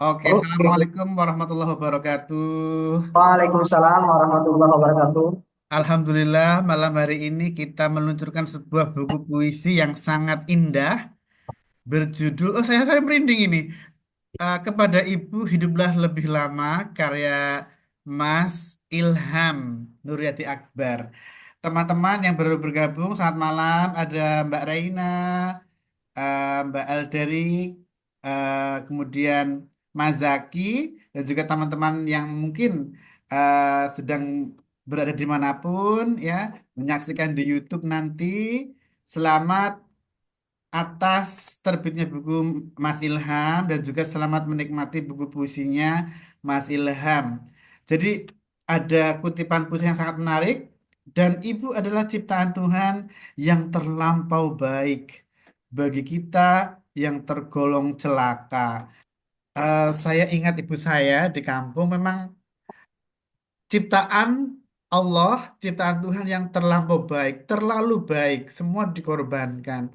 Oke, Oke, Assalamualaikum warahmatullahi wabarakatuh. Waalaikumsalam warahmatullahi wabarakatuh. Alhamdulillah, malam hari ini kita meluncurkan sebuah buku puisi yang sangat indah berjudul, saya merinding ini. Kepada Ibu Hiduplah Lebih Lama, karya Mas Ilham Nuryati Akbar. Teman-teman yang baru bergabung, selamat malam. Ada Mbak Raina, Mbak Elderik, kemudian Mas Zaki, dan juga teman-teman yang mungkin sedang berada dimanapun ya, menyaksikan di YouTube nanti. Selamat atas terbitnya buku Mas Ilham dan juga selamat menikmati buku puisinya Mas Ilham. Jadi ada kutipan puisi yang sangat menarik dan ibu adalah ciptaan Tuhan yang terlampau baik bagi kita yang tergolong celaka. Saya ingat ibu saya di kampung memang ciptaan Allah, ciptaan Tuhan yang terlampau baik, terlalu baik, semua dikorbankan.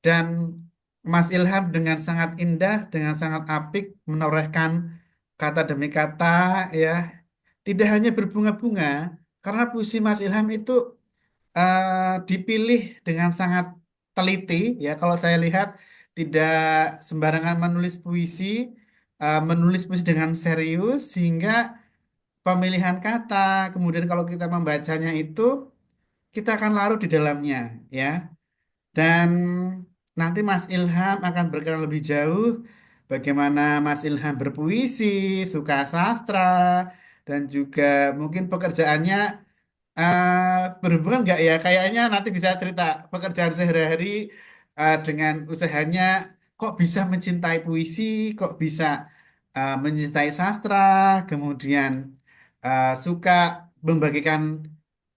Dan Mas Ilham dengan sangat indah, dengan sangat apik menorehkan kata demi kata ya. Tidak hanya berbunga-bunga, karena puisi Mas Ilham itu dipilih dengan sangat teliti ya. Kalau saya lihat tidak sembarangan menulis puisi, menulis puisi dengan serius sehingga pemilihan kata, kemudian kalau kita membacanya itu kita akan larut di dalamnya ya. Dan nanti Mas Ilham akan berkenan lebih jauh bagaimana Mas Ilham berpuisi, suka sastra, dan juga mungkin pekerjaannya berhubungan nggak ya? Kayaknya nanti bisa cerita pekerjaan sehari-hari dengan usahanya, kok bisa mencintai puisi, kok bisa mencintai sastra, kemudian suka membagikan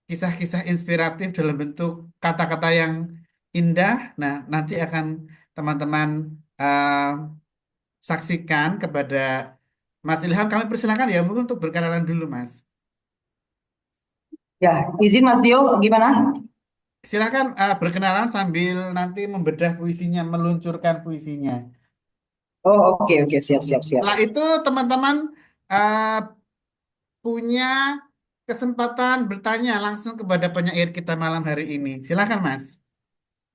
kisah-kisah inspiratif dalam bentuk kata-kata yang indah. Nah, nanti akan teman-teman saksikan kepada Mas Ilham. Kami persilakan ya, mungkin untuk berkenalan dulu, Mas. Ya, izin Mas Dio, gimana? Silakan berkenalan sambil nanti membedah puisinya, meluncurkan puisinya. Oh, oke, oke, siap, siap, siap. Setelah itu teman-teman eh, punya kesempatan bertanya langsung kepada penyair kita malam hari ini. Silakan, Mas.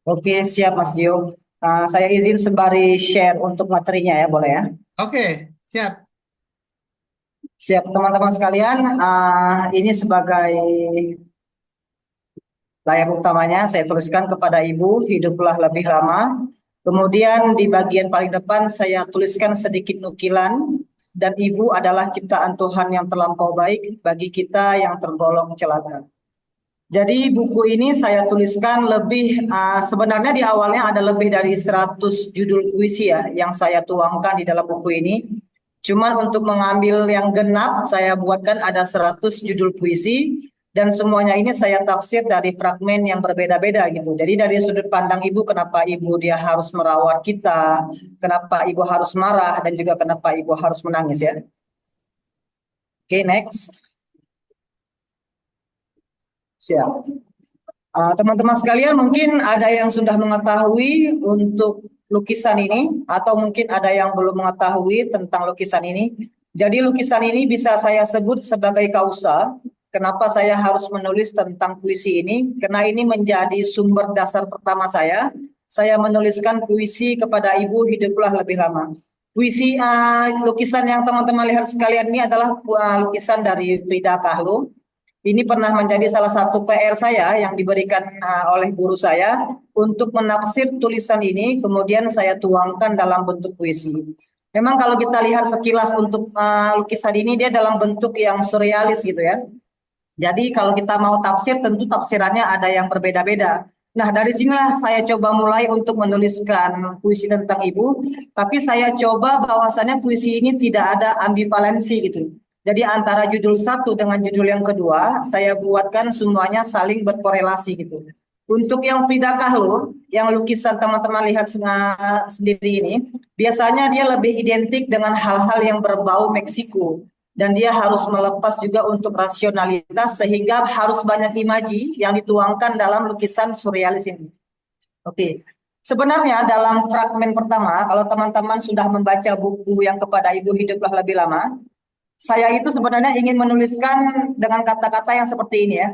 Oke, siap Mas Dio. Saya izin sembari share untuk materinya ya, boleh ya? Oke, siap. Siap, teman-teman sekalian. Ini sebagai layar utamanya saya tuliskan kepada Ibu, hiduplah lebih lama. Kemudian di bagian paling depan saya tuliskan sedikit nukilan dan Ibu adalah ciptaan Tuhan yang terlampau baik bagi kita yang tergolong celaka. Jadi buku ini saya tuliskan lebih sebenarnya di awalnya ada lebih dari 100 judul puisi ya yang saya tuangkan di dalam buku ini. Cuman untuk mengambil yang genap saya buatkan ada 100 judul puisi dan semuanya ini saya tafsir dari fragmen yang berbeda-beda gitu. Jadi dari sudut pandang ibu kenapa ibu dia harus merawat kita, kenapa ibu harus marah dan juga kenapa ibu harus menangis ya. Oke, next. Siap. Teman-teman sekalian mungkin ada yang sudah mengetahui untuk lukisan ini atau mungkin ada yang belum mengetahui tentang lukisan ini. Jadi lukisan ini bisa saya sebut sebagai kausa. Kenapa saya harus menulis tentang puisi ini? Karena ini menjadi sumber dasar pertama saya. Saya menuliskan puisi kepada ibu hiduplah lebih lama. Puisi lukisan yang teman-teman lihat sekalian ini adalah lukisan dari Frida Kahlo. Ini pernah menjadi salah satu PR saya yang diberikan oleh guru saya untuk menafsir tulisan ini, kemudian saya tuangkan dalam bentuk puisi. Memang kalau kita lihat sekilas untuk lukisan ini dia dalam bentuk yang surrealis gitu ya. Jadi kalau kita mau tafsir tentu tafsirannya ada yang berbeda-beda. Nah dari sinilah saya coba mulai untuk menuliskan puisi tentang ibu, tapi saya coba bahwasannya puisi ini tidak ada ambivalensi gitu. Jadi antara judul satu dengan judul yang kedua, saya buatkan semuanya saling berkorelasi gitu. Untuk yang Frida Kahlo, yang lukisan teman-teman lihat sendiri ini, biasanya dia lebih identik dengan hal-hal yang berbau Meksiko. Dan dia harus melepas juga untuk rasionalitas sehingga harus banyak imaji yang dituangkan dalam lukisan surrealis ini. Oke. Sebenarnya dalam fragmen pertama, kalau teman-teman sudah membaca buku yang Kepada Ibu Hiduplah Lebih Lama, saya itu sebenarnya ingin menuliskan dengan kata-kata yang seperti ini ya.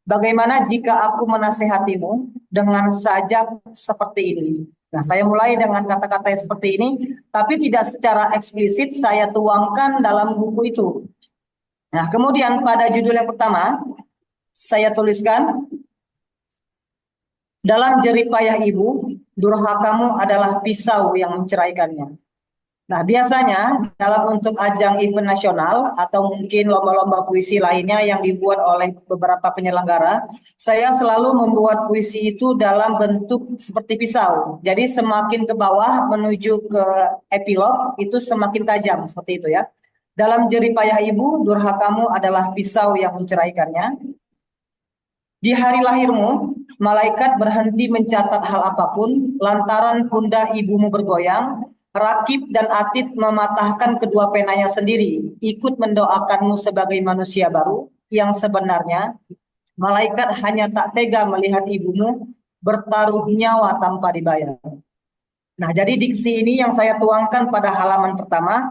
Bagaimana jika aku menasehatimu dengan sajak seperti ini? Nah, saya mulai dengan kata-kata yang seperti ini, tapi tidak secara eksplisit saya tuangkan dalam buku itu. Nah, kemudian pada judul yang pertama, saya tuliskan, dalam jeripayah ibu, durhakamu adalah pisau yang menceraikannya. Nah, biasanya dalam untuk ajang event nasional atau mungkin lomba-lomba puisi lainnya yang dibuat oleh beberapa penyelenggara, saya selalu membuat puisi itu dalam bentuk seperti pisau. Jadi semakin ke bawah menuju ke epilog itu semakin tajam seperti itu ya. Dalam jeripayah ibu, durhakamu adalah pisau yang menceraikannya. Di hari lahirmu, malaikat berhenti mencatat hal apapun, lantaran pundak ibumu bergoyang. Rakib dan Atid mematahkan kedua penanya sendiri, ikut mendoakanmu sebagai manusia baru, yang sebenarnya malaikat hanya tak tega melihat ibumu bertaruh nyawa tanpa dibayar. Nah, jadi diksi ini yang saya tuangkan pada halaman pertama,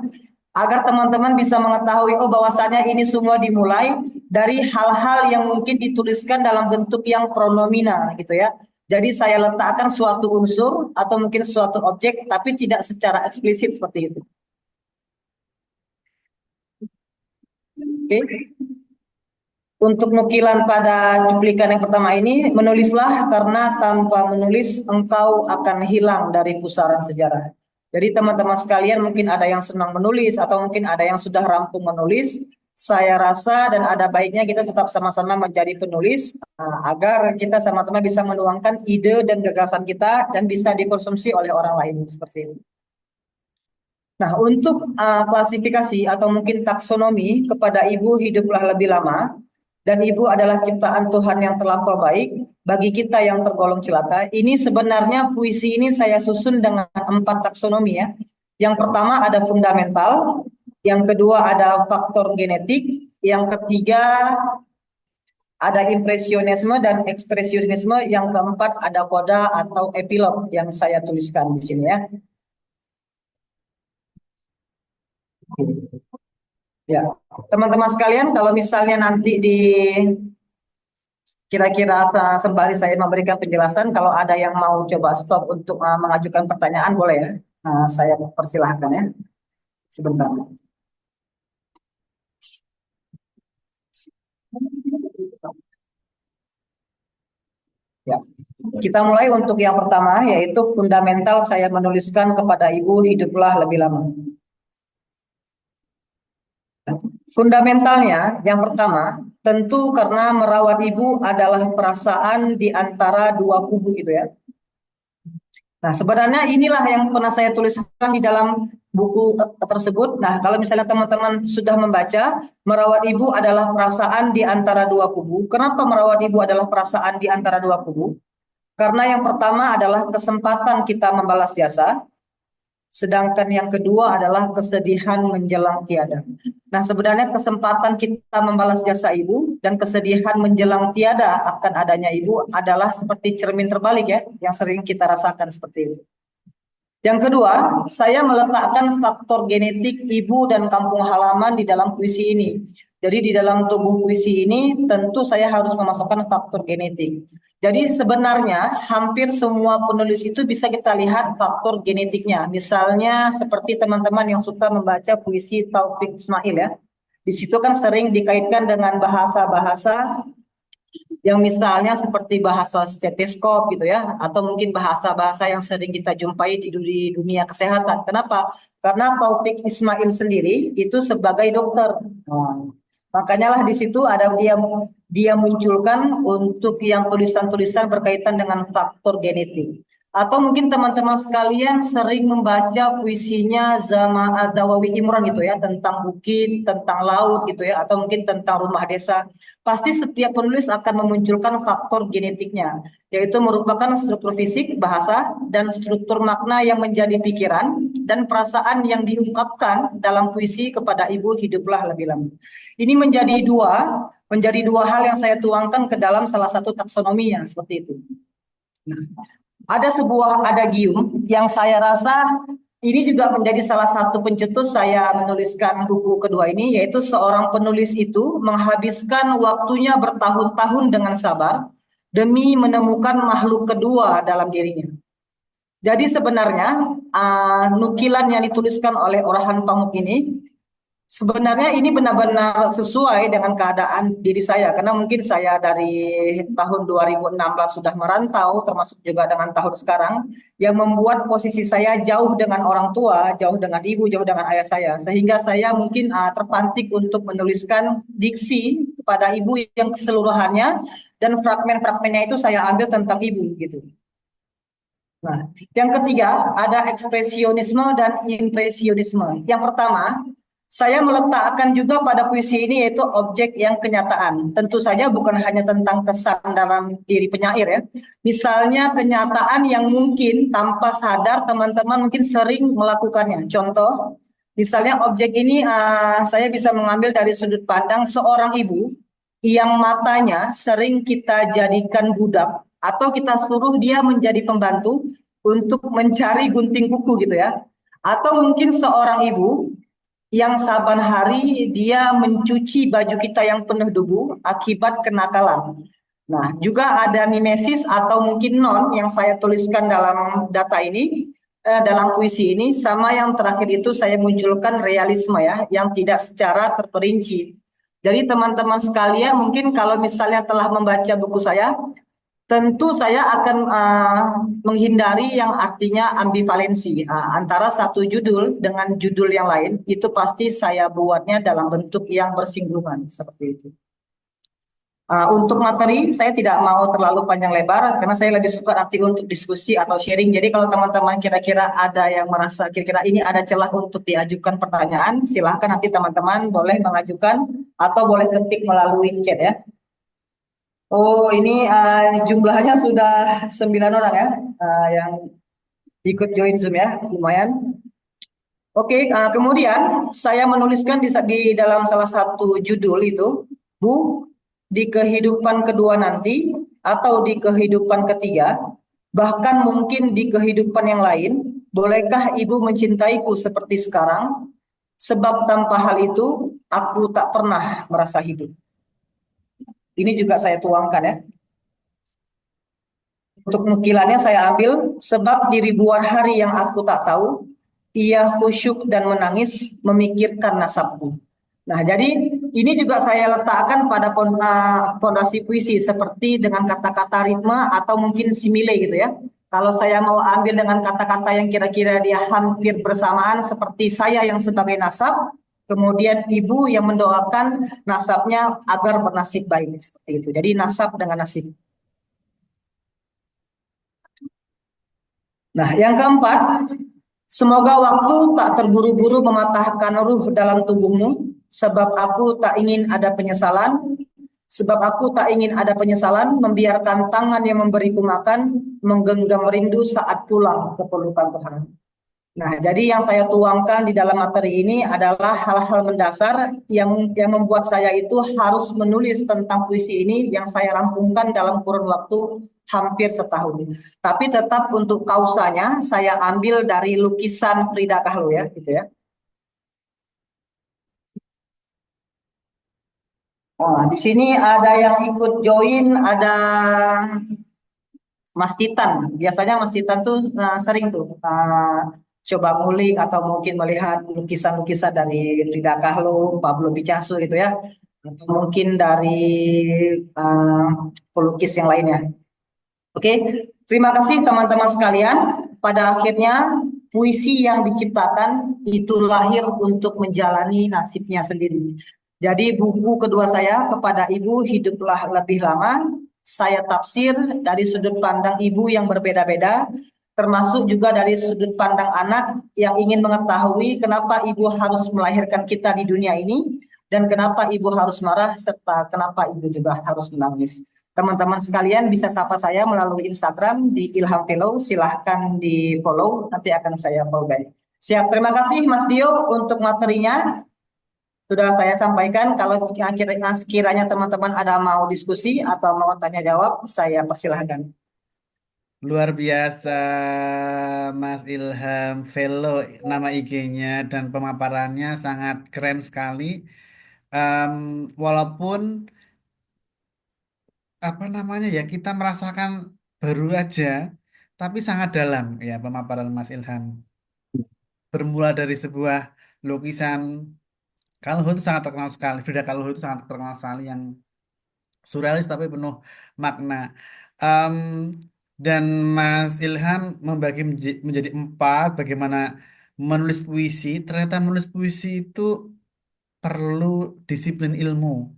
agar teman-teman bisa mengetahui, oh bahwasanya ini semua dimulai dari hal-hal yang mungkin dituliskan dalam bentuk yang pronomina gitu ya. Jadi saya letakkan suatu unsur atau mungkin suatu objek, tapi tidak secara eksplisit seperti itu. Oke. Untuk nukilan pada cuplikan yang pertama ini, menulislah karena tanpa menulis engkau akan hilang dari pusaran sejarah. Jadi teman-teman sekalian mungkin ada yang senang menulis atau mungkin ada yang sudah rampung menulis. Saya rasa dan ada baiknya kita tetap sama-sama menjadi penulis agar kita sama-sama bisa menuangkan ide dan gagasan kita dan bisa dikonsumsi oleh orang lain seperti itu. Nah, untuk klasifikasi atau mungkin taksonomi kepada ibu hiduplah lebih lama, dan ibu adalah ciptaan Tuhan yang terlampau baik bagi kita yang tergolong celaka. Ini sebenarnya puisi ini saya susun dengan 4 taksonomi ya. Yang pertama ada fundamental, yang kedua ada faktor genetik, yang ketiga ada impresionisme dan ekspresionisme, yang keempat ada koda atau epilog yang saya tuliskan di sini ya. Ya, teman-teman sekalian, kalau misalnya nanti di kira-kira sembari saya memberikan penjelasan, kalau ada yang mau coba stop untuk mengajukan pertanyaan, boleh ya. Saya persilahkan ya, sebentar. Ya, kita mulai untuk yang pertama, yaitu fundamental saya menuliskan kepada ibu hiduplah lebih lama. Fundamentalnya, yang pertama, tentu karena merawat ibu adalah perasaan di antara dua kubu gitu ya. Nah, sebenarnya inilah yang pernah saya tuliskan di dalam buku tersebut. Nah, kalau misalnya teman-teman sudah membaca, merawat ibu adalah perasaan di antara dua kubu. Kenapa merawat ibu adalah perasaan di antara dua kubu? Karena yang pertama adalah kesempatan kita membalas jasa. Sedangkan yang kedua adalah kesedihan menjelang tiada. Nah, sebenarnya kesempatan kita membalas jasa ibu dan kesedihan menjelang tiada akan adanya ibu adalah seperti cermin terbalik ya, yang sering kita rasakan seperti itu. Yang kedua, saya meletakkan faktor genetik ibu dan kampung halaman di dalam puisi ini. Jadi di dalam tubuh puisi ini tentu saya harus memasukkan faktor genetik. Jadi sebenarnya hampir semua penulis itu bisa kita lihat faktor genetiknya. Misalnya seperti teman-teman yang suka membaca puisi Taufik Ismail ya. Di situ kan sering dikaitkan dengan bahasa-bahasa yang misalnya seperti bahasa stetoskop gitu ya, atau mungkin bahasa-bahasa yang sering kita jumpai di dunia kesehatan. Kenapa? Karena Taufik Ismail sendiri itu sebagai dokter. Nah, makanya lah di situ ada dia munculkan untuk yang tulisan-tulisan berkaitan dengan faktor genetik. Atau mungkin teman-teman sekalian sering membaca puisinya Zama Azawawi Imran gitu ya, tentang bukit, tentang laut gitu ya, atau mungkin tentang rumah desa. Pasti setiap penulis akan memunculkan faktor genetiknya, yaitu merupakan struktur fisik, bahasa, dan struktur makna yang menjadi pikiran dan perasaan yang diungkapkan dalam puisi kepada ibu hiduplah lebih lama. Ini menjadi dua hal yang saya tuangkan ke dalam salah satu taksonominya seperti itu. Nah, ada sebuah adagium yang saya rasa ini juga menjadi salah satu pencetus saya menuliskan buku kedua ini, yaitu seorang penulis itu menghabiskan waktunya bertahun-tahun dengan sabar demi menemukan makhluk kedua dalam dirinya. Jadi sebenarnya nukilan yang dituliskan oleh Orhan Pamuk ini sebenarnya ini benar-benar sesuai dengan keadaan diri saya, karena mungkin saya dari tahun 2016 sudah merantau, termasuk juga dengan tahun sekarang, yang membuat posisi saya jauh dengan orang tua, jauh dengan ibu, jauh dengan ayah saya, sehingga saya mungkin terpantik untuk menuliskan diksi kepada ibu yang keseluruhannya, dan fragmen-fragmennya itu saya ambil tentang ibu gitu. Nah, yang ketiga ada ekspresionisme dan impresionisme. Yang pertama, saya meletakkan juga pada puisi ini yaitu objek yang kenyataan. Tentu saja bukan hanya tentang kesan dalam diri penyair ya. Misalnya kenyataan yang mungkin tanpa sadar teman-teman mungkin sering melakukannya. Contoh, misalnya objek ini saya bisa mengambil dari sudut pandang seorang ibu yang matanya sering kita jadikan budak atau kita suruh dia menjadi pembantu untuk mencari gunting kuku gitu ya. Atau mungkin seorang ibu yang saban hari dia mencuci baju kita yang penuh debu akibat kenakalan. Nah, juga ada mimesis atau mungkin non yang saya tuliskan dalam data ini, dalam puisi ini, sama yang terakhir itu saya munculkan realisme ya, yang tidak secara terperinci. Jadi teman-teman sekalian mungkin kalau misalnya telah membaca buku saya, tentu saya akan menghindari yang artinya ambivalensi antara satu judul dengan judul yang lain. Itu pasti saya buatnya dalam bentuk yang bersinggungan seperti itu. Untuk materi saya tidak mau terlalu panjang lebar karena saya lebih suka nanti untuk diskusi atau sharing. Jadi kalau teman-teman kira-kira ada yang merasa kira-kira ini ada celah untuk diajukan pertanyaan, silahkan nanti teman-teman boleh mengajukan atau boleh ketik melalui chat ya. Oh, ini jumlahnya sudah 9 orang ya, yang ikut join Zoom ya, lumayan. Oke, kemudian saya menuliskan di dalam salah satu judul itu, Bu, di kehidupan kedua nanti, atau di kehidupan ketiga, bahkan mungkin di kehidupan yang lain, bolehkah Ibu mencintaiku seperti sekarang? Sebab tanpa hal itu, aku tak pernah merasa hidup. Ini juga saya tuangkan ya. Untuk nukilannya saya ambil, sebab di ribuan hari yang aku tak tahu, ia khusyuk dan menangis memikirkan nasabku. Nah, jadi ini juga saya letakkan pada fondasi puisi seperti dengan kata-kata ritme atau mungkin simile gitu ya. Kalau saya mau ambil dengan kata-kata yang kira-kira dia hampir bersamaan seperti saya yang sebagai nasab, kemudian ibu yang mendoakan nasabnya agar bernasib baik seperti itu. Jadi nasab dengan nasib. Nah, yang keempat, semoga waktu tak terburu-buru mematahkan ruh dalam tubuhmu, sebab aku tak ingin ada penyesalan, sebab aku tak ingin ada penyesalan, membiarkan tangan yang memberiku makan, menggenggam rindu saat pulang ke pelukan Tuhan. Nah, jadi yang saya tuangkan di dalam materi ini adalah hal-hal mendasar yang membuat saya itu harus menulis tentang puisi ini yang saya rampungkan dalam kurun waktu hampir setahun. Tapi tetap untuk kausanya saya ambil dari lukisan Frida Kahlo ya, gitu ya. Oh, di sini ada yang ikut join, ada Mas Titan. Biasanya Mas Titan tuh sering tuh coba ngulik atau mungkin melihat lukisan-lukisan dari Frida Kahlo, Pablo Picasso gitu ya. Atau mungkin dari uh, pelukis yang lainnya. Oke, terima kasih teman-teman sekalian. Pada akhirnya puisi yang diciptakan itu lahir untuk menjalani nasibnya sendiri. Jadi buku kedua saya kepada ibu hiduplah lebih lama. Saya tafsir dari sudut pandang ibu yang berbeda-beda, termasuk juga dari sudut pandang anak yang ingin mengetahui kenapa ibu harus melahirkan kita di dunia ini dan kenapa ibu harus marah serta kenapa ibu juga harus menangis. Teman-teman sekalian bisa sapa saya melalui Instagram di Ilham Fellow. Silahkan di follow, nanti akan saya follow back. Siap, terima kasih Mas Dio untuk materinya. Sudah saya sampaikan, kalau sekiranya teman-teman ada mau diskusi atau mau tanya jawab, saya persilahkan. Luar biasa, Mas Ilham Velo nama IG-nya dan pemaparannya sangat keren sekali. Em, Walaupun apa namanya ya kita merasakan baru aja, tapi sangat dalam ya pemaparan Mas Ilham. Bermula dari sebuah lukisan Kalho itu sangat terkenal sekali. Frida Kahlo itu sangat terkenal sekali yang surrealis tapi penuh makna. Em, dan Mas Ilham membagi menjadi empat bagaimana menulis puisi. Ternyata menulis puisi itu perlu disiplin ilmu,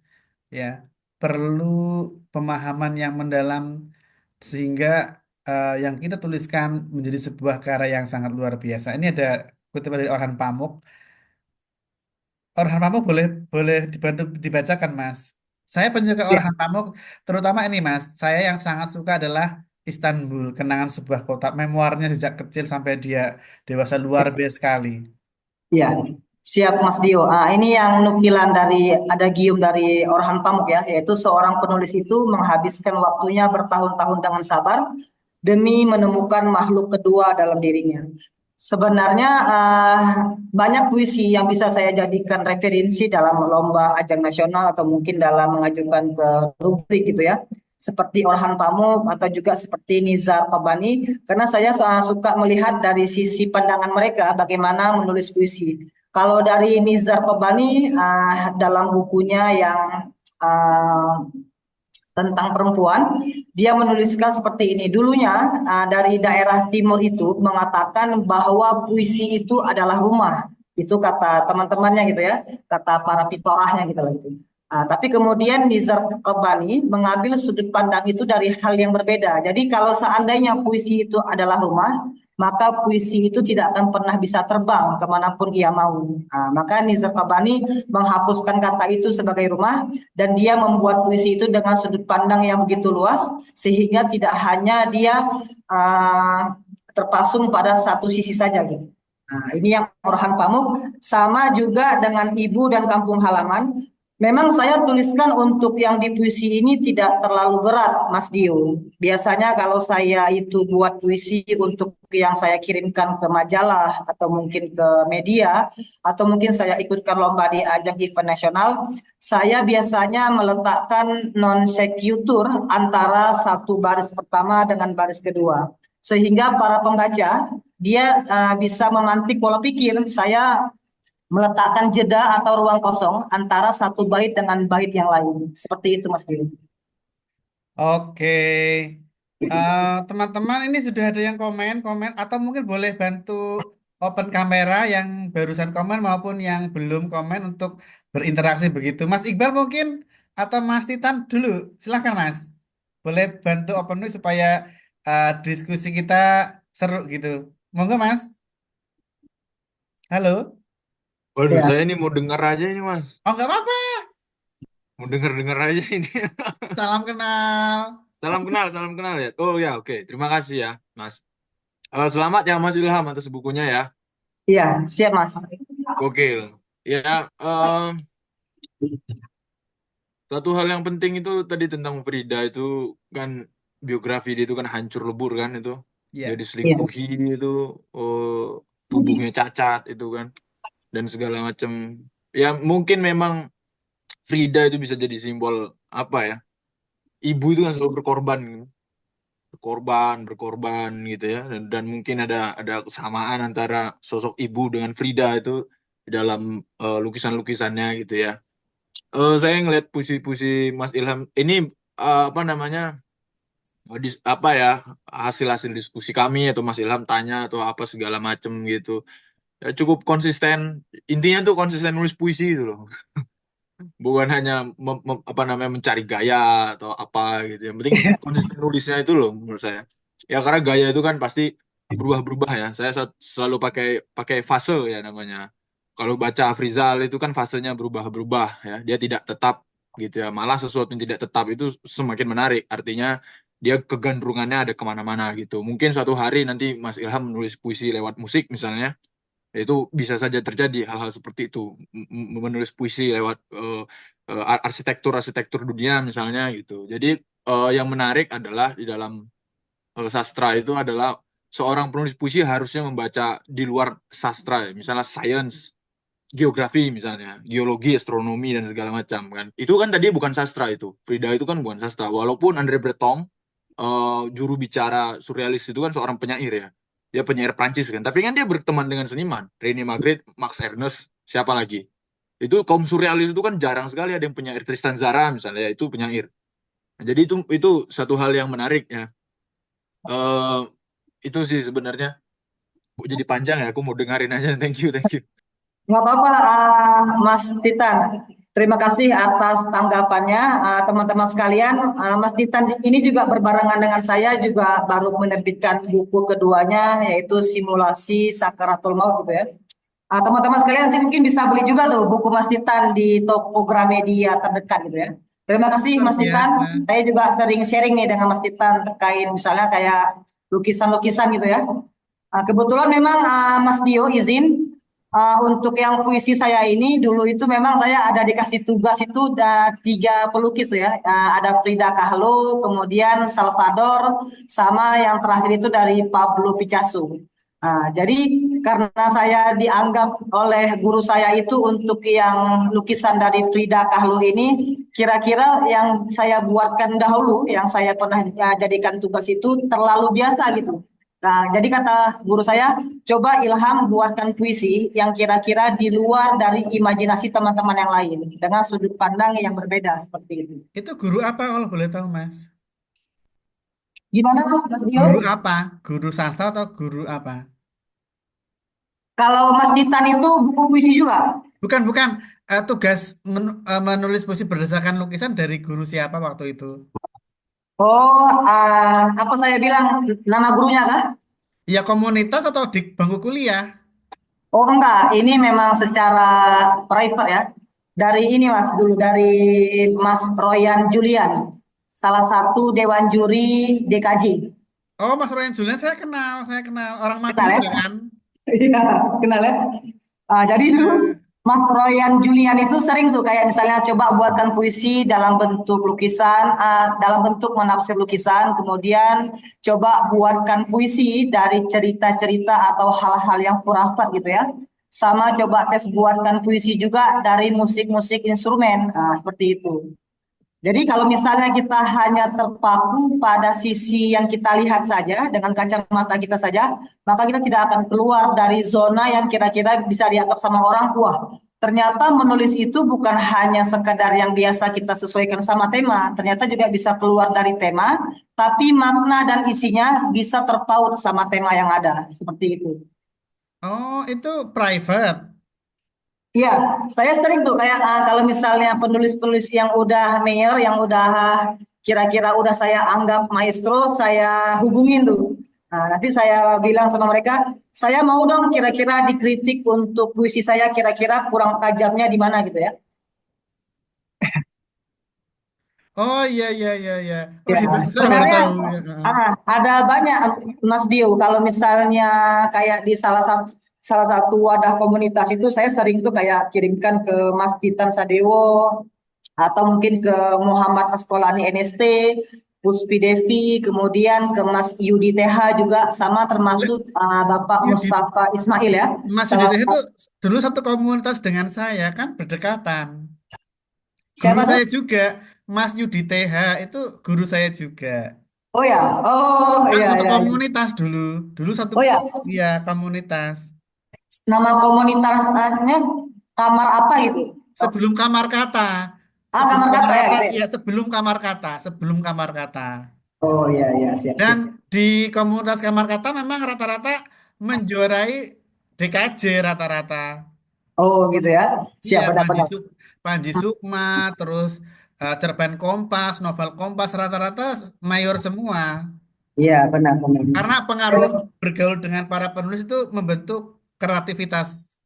ya, perlu pemahaman yang mendalam sehingga yang kita tuliskan menjadi sebuah karya yang sangat luar biasa. Ini ada kutipan dari Orhan Pamuk. Orhan Pamuk boleh boleh dibantu dibacakan, Mas. Saya penyuka Ya, Orhan Pamuk, terutama ini, Mas. Saya yang sangat suka adalah Istanbul, kenangan sebuah kota. Memoirnya sejak kecil sampai dia dewasa luar biasa sekali. ya. Siap Mas Dio. Ini yang nukilan dari adagium dari Orhan Pamuk ya, yaitu seorang penulis itu menghabiskan waktunya bertahun-tahun dengan sabar demi menemukan makhluk kedua dalam dirinya. Sebenarnya banyak puisi yang bisa saya jadikan referensi dalam lomba ajang nasional atau mungkin dalam mengajukan ke rubrik gitu ya. Seperti Orhan Pamuk atau juga seperti Nizar Qabani, karena saya sangat suka melihat dari sisi pandangan mereka bagaimana menulis puisi. Kalau dari Nizar Qabani dalam bukunya yang uh, tentang perempuan, dia menuliskan seperti ini. Dulunya dari daerah timur itu mengatakan bahwa puisi itu adalah rumah. Itu kata teman-temannya gitu ya, kata para pitorahnya gitu lah itu. Tapi kemudian Nizar Qabani mengambil sudut pandang itu dari hal yang berbeda. Jadi kalau seandainya puisi itu adalah rumah, maka puisi itu tidak akan pernah bisa terbang kemanapun ia mau. Maka Nizar Qabani menghapuskan kata itu sebagai rumah dan dia membuat puisi itu dengan sudut pandang yang begitu luas sehingga tidak hanya dia uh, terpasung pada satu sisi saja gitu. Ini yang Orhan Pamuk sama juga dengan ibu dan kampung halaman. Memang saya tuliskan untuk yang di puisi ini tidak terlalu berat, Mas Dio. Biasanya kalau saya itu buat puisi untuk yang saya kirimkan ke majalah atau mungkin ke media atau mungkin saya ikutkan lomba di ajang event nasional, saya biasanya meletakkan non sequitur antara satu baris pertama dengan baris kedua. Sehingga para pembaca dia bisa memantik pola pikir saya meletakkan jeda atau ruang kosong antara satu bait dengan bait yang lain. Seperti itu Mas Diri. Oke. Teman-teman ini sudah ada yang komen atau mungkin boleh bantu open kamera yang barusan komen maupun yang belum komen untuk berinteraksi begitu. Mas Iqbal mungkin atau Mas Titan dulu. Silahkan Mas. Boleh bantu open mic supaya diskusi kita seru gitu. Monggo Mas. Halo. Waduh, Ya, saya ini mau dengar aja ini, Mas. Oh nggak apa-apa. Mau dengar-dengar aja ini. Salam kenal. Salam kenal ya. Oh ya, oke. Terima kasih ya, Mas. Selamat ya, Mas Ilham atas bukunya ya. iya, siap Mas. Gokil. Ya, satu hal yang penting itu tadi tentang Frida itu kan biografi dia itu kan hancur lebur kan itu. Dia Ya. Iya. diselingkuhi itu, oh, tubuhnya cacat itu kan dan segala macam. Ya mungkin memang Frida itu bisa jadi simbol apa ya? Ibu itu kan selalu berkorban gitu. Berkorban gitu ya dan mungkin ada kesamaan antara sosok ibu dengan Frida itu di dalam lukisan-lukisannya gitu ya. Saya ngeliat puisi-puisi Mas Ilham ini apa namanya apa ya hasil-hasil diskusi kami atau Mas Ilham tanya atau apa segala macem gitu. Ya, cukup konsisten, intinya tuh konsisten nulis puisi gitu loh, bukan hanya apa namanya mencari gaya atau apa gitu. Yang penting konsisten nulisnya itu loh menurut saya. Ya karena gaya itu kan pasti berubah-berubah ya. Saya selalu pakai pakai fase ya namanya. Kalau baca Afrizal itu kan fasenya berubah-berubah ya. Dia tidak tetap gitu ya. Malah sesuatu yang tidak tetap itu semakin menarik. Artinya dia kegandrungannya ada kemana-mana gitu. Mungkin suatu hari nanti Mas Ilham menulis puisi lewat musik misalnya itu bisa saja terjadi hal-hal seperti itu. Menulis puisi lewat arsitektur-arsitektur dunia misalnya gitu. Jadi yang menarik adalah di dalam sastra itu adalah seorang penulis puisi harusnya membaca di luar sastra, ya. Misalnya science, geografi misalnya, geologi, astronomi dan segala macam kan. Itu kan tadi bukan sastra itu. Frida itu kan bukan sastra. Walaupun André Breton juru bicara surrealis itu kan seorang penyair ya. Dia penyair Prancis kan. Tapi kan dia berteman dengan seniman, René Magritte, Max Ernst, siapa lagi? Itu kaum surrealis itu kan jarang sekali ada yang penyair. Tristan Tzara misalnya itu penyair. Nah, jadi itu satu hal yang menarik ya. Eh itu sih sebenarnya. Jadi panjang ya, aku mau dengerin aja. Thank you, thank you. Nggak apa-apa, Mas Titan. Terima kasih atas tanggapannya, teman-teman sekalian. Mas Titan ini juga berbarengan dengan saya juga baru menerbitkan buku keduanya, yaitu Simulasi Sakaratul Maut gitu ya. Teman-teman sekalian nanti mungkin bisa beli juga tuh buku Mas Titan di toko Gramedia terdekat gitu ya. Terima kasih Luar Mas Titan. biasa. Saya juga sering sharing nih dengan Mas Titan terkait misalnya kayak lukisan-lukisan gitu ya. Kebetulan memang Mas Dio izin untuk yang puisi saya ini dulu itu memang saya ada dikasih tugas itu ada 3 pelukis ya. Ada Frida Kahlo, kemudian Salvador, sama yang terakhir itu dari Pablo Picasso. Jadi karena saya dianggap oleh guru saya itu untuk yang lukisan dari Frida Kahlo ini kira-kira yang saya buatkan dahulu, yang saya pernah jadikan tugas itu terlalu biasa gitu. Nah, jadi kata guru saya, coba Ilham buatkan puisi yang kira-kira di luar dari imajinasi teman-teman yang lain dengan sudut pandang yang berbeda seperti itu. Itu guru apa kalau boleh tahu, Mas? Gimana tuh, Mas Dio? Guru apa? Guru sastra atau guru apa? Kalau Mas Ditan itu buku puisi juga? Bukan, bukan. Tugas menulis puisi berdasarkan lukisan dari guru siapa waktu itu? Oh, apa saya bilang nama gurunya kah? Ya komunitas atau di bangku kuliah? Oh enggak, ini memang secara private ya. Dari ini Mas dulu dari Mas Royan Julian, salah satu dewan juri DKJ. Oh, Mas Royan Julian saya kenal orang Kenal ya? Madura kan? Iya, kenal ya. Jadi itu Eh, Mas Royan Julian itu sering tuh kayak misalnya coba buatkan puisi dalam bentuk lukisan, dalam bentuk menafsir lukisan, kemudian coba buatkan puisi dari cerita-cerita atau hal-hal yang khurafat gitu ya. Sama coba tes buatkan puisi juga dari musik-musik instrumen, seperti itu. Jadi kalau misalnya kita hanya terpaku pada sisi yang kita lihat saja dengan kacamata kita saja, maka kita tidak akan keluar dari zona yang kira-kira bisa dianggap sama orang, wah, ternyata menulis itu bukan hanya sekadar yang biasa kita sesuaikan sama tema, ternyata juga bisa keluar dari tema, tapi makna dan isinya bisa terpaut sama tema yang ada, seperti itu. oh, itu private. Iya, saya sering tuh kayak kalau misalnya penulis-penulis yang udah mayor, yang udah kira-kira udah saya anggap maestro, saya hubungin tuh. Nah, nanti saya bilang sama mereka, saya mau dong kira-kira dikritik untuk puisi saya kira-kira kurang tajamnya di mana gitu ya. Oh iya iya iya iya. Oh Ya, hebat, saya baru sebenarnya tahu. Ya, heeh. ada banyak Mas Dio. Kalau misalnya kayak di salah satu wadah komunitas itu saya sering tuh kayak kirimkan ke Mas Titan Sadewo atau mungkin ke Muhammad Askolani NST, Puspi Devi, kemudian ke Mas Yudi TH juga sama termasuk Bapak Yudit, Mustafa Ismail ya. Mas Salah Yudit itu satu dulu satu komunitas dengan saya kan berdekatan. Guru siapa tuh? saya juga, Mas Yudi TH itu guru saya juga. Oh ya, oh Kan iya satu iya. Iya. komunitas dulu, dulu satu Oh ya, ya komunitas. nama komunitasnya kamar apa itu? Oh, Sebelum kamar kata, sebelum kamar kamar kata ya kata, gitu ya. ya sebelum kamar kata, sebelum kamar kata. Oh iya iya siap Dan siap. di komunitas kamar kata memang rata-rata menjuarai DKJ rata-rata. Oh gitu ya. Siap Iya, benar-benar. Panji Sukma, terus cerpen Kompas, novel Kompas, rata-rata mayor semua. Iya benar-benar. Karena pengaruh bergaul dengan para penulis itu membentuk kreativitas.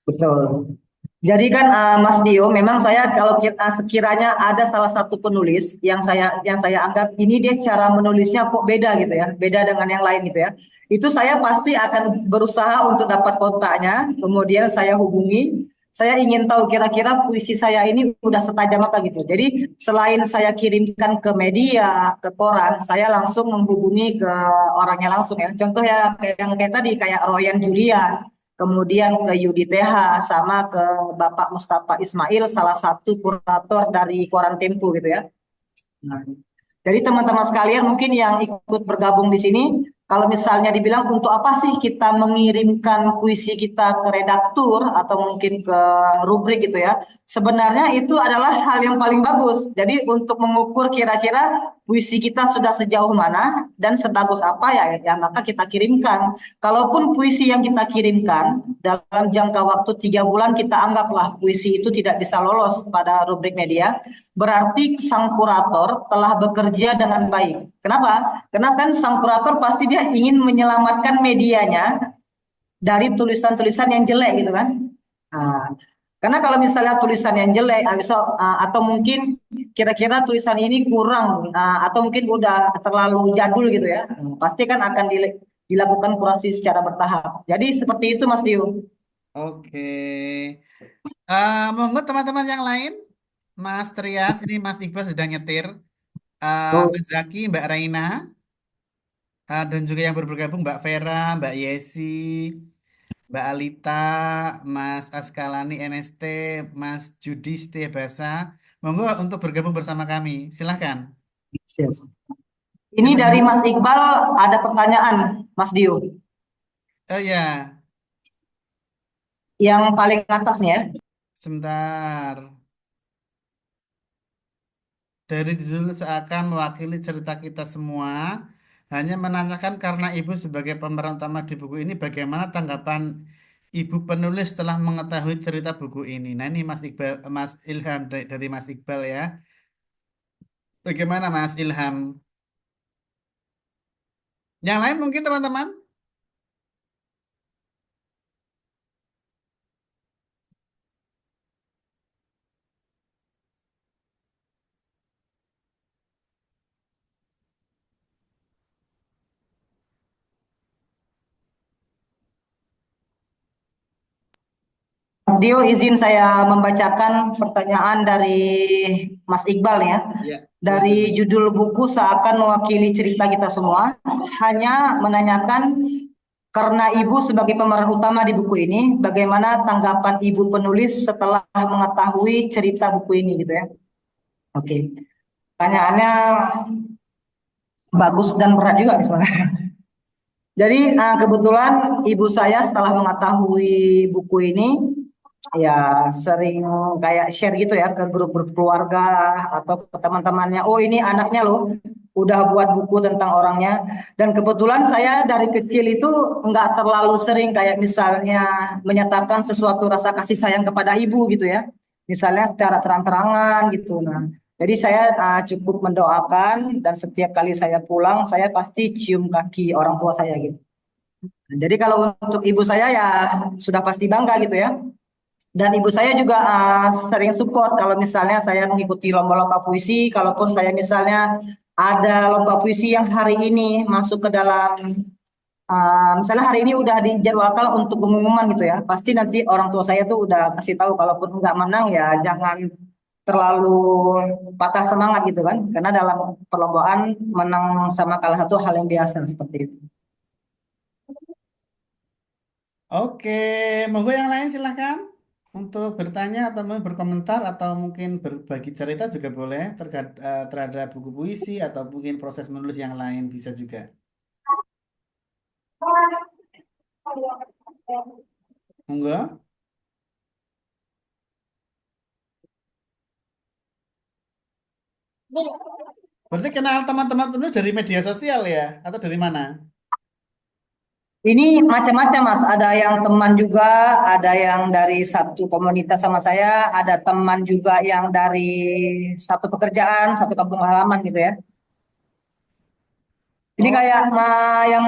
Betul. Jadi kan Mas Dio, memang saya kalau kita sekiranya ada salah satu penulis yang saya anggap ini dia cara menulisnya kok beda gitu ya, beda dengan yang lain gitu ya. Itu saya pasti akan berusaha untuk dapat kontaknya, kemudian saya hubungi. saya ingin tahu kira-kira puisi saya ini udah setajam apa gitu. Jadi selain saya kirimkan ke media, ke koran, saya langsung menghubungi ke orangnya langsung ya. Contoh ya kayak yang kayak tadi kayak Royan Julian, kemudian ke Yudi TH sama ke Bapak Mustafa Ismail, salah satu kurator dari koran Tempo gitu ya. Nah, jadi teman-teman sekalian mungkin yang ikut bergabung di sini, kalau misalnya dibilang untuk apa sih kita mengirimkan puisi kita ke redaktur atau mungkin ke rubrik gitu ya, sebenarnya itu adalah hal yang paling bagus. Jadi untuk mengukur kira-kira puisi kita sudah sejauh mana dan sebagus apa ya, ya maka kita kirimkan. Kalaupun puisi yang kita kirimkan dalam jangka waktu 3 bulan kita anggaplah puisi itu tidak bisa lolos pada rubrik media, berarti sang kurator telah bekerja dengan baik. Kenapa? Karena kan sang kurator pasti dia ingin menyelamatkan medianya dari tulisan-tulisan yang jelek gitu kan. Nah, karena kalau misalnya tulisan yang jelek atau mungkin kira-kira tulisan ini kurang atau mungkin udah terlalu jadul gitu ya, pasti kan akan dilakukan kurasi secara bertahap. Jadi seperti itu Mas Dio. Oke. Monggo teman-teman yang lain. Mas Trias, ini Mas Iqbal sedang nyetir. Mas Zaki, Mbak Raina, dan juga yang baru bergabung Mbak Vera, Mbak Yesi, Mbak Alita, Mas Askalani NST, Mas Judi Setia Basa. Monggo untuk bergabung bersama kami. Silahkan. Ini dari Silahkan. Mas Iqbal ada pertanyaan Mas Dio. Oh ya, Yang paling atas nih ya. sebentar. Dari judul seakan mewakili cerita kita semua, hanya menanyakan karena ibu sebagai pemeran utama di buku ini, bagaimana tanggapan ibu penulis setelah mengetahui cerita buku ini. Nah ini Mas Iqbal, Mas Ilham dari Mas Iqbal ya. Bagaimana Mas Ilham? Yang lain mungkin teman-teman? Dio izin saya membacakan pertanyaan dari Mas Iqbal ya. Ya, Dari silakan. judul buku seakan mewakili cerita kita semua, hanya menanyakan karena ibu sebagai pemeran utama di buku ini, bagaimana tanggapan ibu penulis setelah mengetahui cerita buku ini gitu ya. Oke, pertanyaannya bagus dan berat juga nih sebenarnya. Jadi kebetulan ibu saya setelah mengetahui buku ini ya sering kayak share gitu ya ke grup-grup keluarga atau ke teman-temannya. Oh ini anaknya loh udah buat buku tentang orangnya. Dan kebetulan saya dari kecil itu nggak terlalu sering kayak misalnya menyatakan sesuatu rasa kasih sayang kepada ibu gitu ya. Misalnya secara terang-terangan gitu. Nah, jadi saya cukup mendoakan dan setiap kali saya pulang saya pasti cium kaki orang tua saya gitu. Jadi kalau untuk ibu saya ya sudah pasti bangga gitu ya. Dan ibu saya juga sering support kalau misalnya saya mengikuti lomba-lomba puisi, kalaupun saya misalnya ada lomba puisi yang hari ini masuk ke dalam, misalnya hari ini udah dijadwalkan untuk pengumuman gitu ya, pasti nanti orang tua saya tuh udah kasih tahu kalaupun nggak menang ya jangan terlalu patah semangat gitu kan, karena dalam perlombaan menang sama kalah itu hal yang biasa seperti itu. Oke, monggo yang lain silahkan untuk bertanya atau mau berkomentar atau mungkin berbagi cerita juga boleh terhadap buku puisi atau mungkin proses menulis yang lain bisa juga. Monggo. Berarti kenal teman-teman penulis dari media sosial ya atau dari mana? Ini macam-macam Mas, ada yang teman juga, ada yang dari satu komunitas sama saya, ada teman juga yang dari satu pekerjaan, satu kampung halaman gitu ya. Ini Oh, kayak yang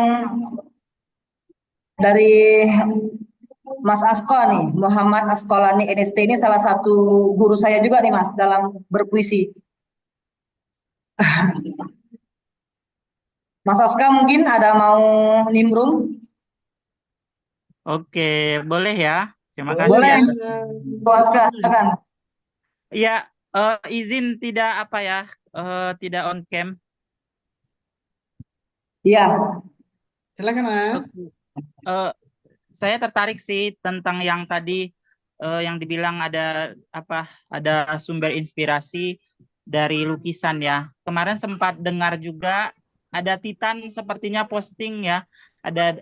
dari Mas Asko nih, Muhammad Askolani NST ini salah satu guru saya juga nih Mas dalam berpuisi. Mas Aska mungkin ada mau nimbrung? Oke, boleh ya. Terima kasih Boleh, ya. Boleh. silakan. Iya, izin tidak apa ya, tidak on cam. Iya, Silakan Mas. Oke. Eh, saya tertarik sih tentang yang tadi yang dibilang ada apa, ada sumber inspirasi dari lukisan ya. Kemarin sempat dengar juga ada Titan sepertinya posting ya, ada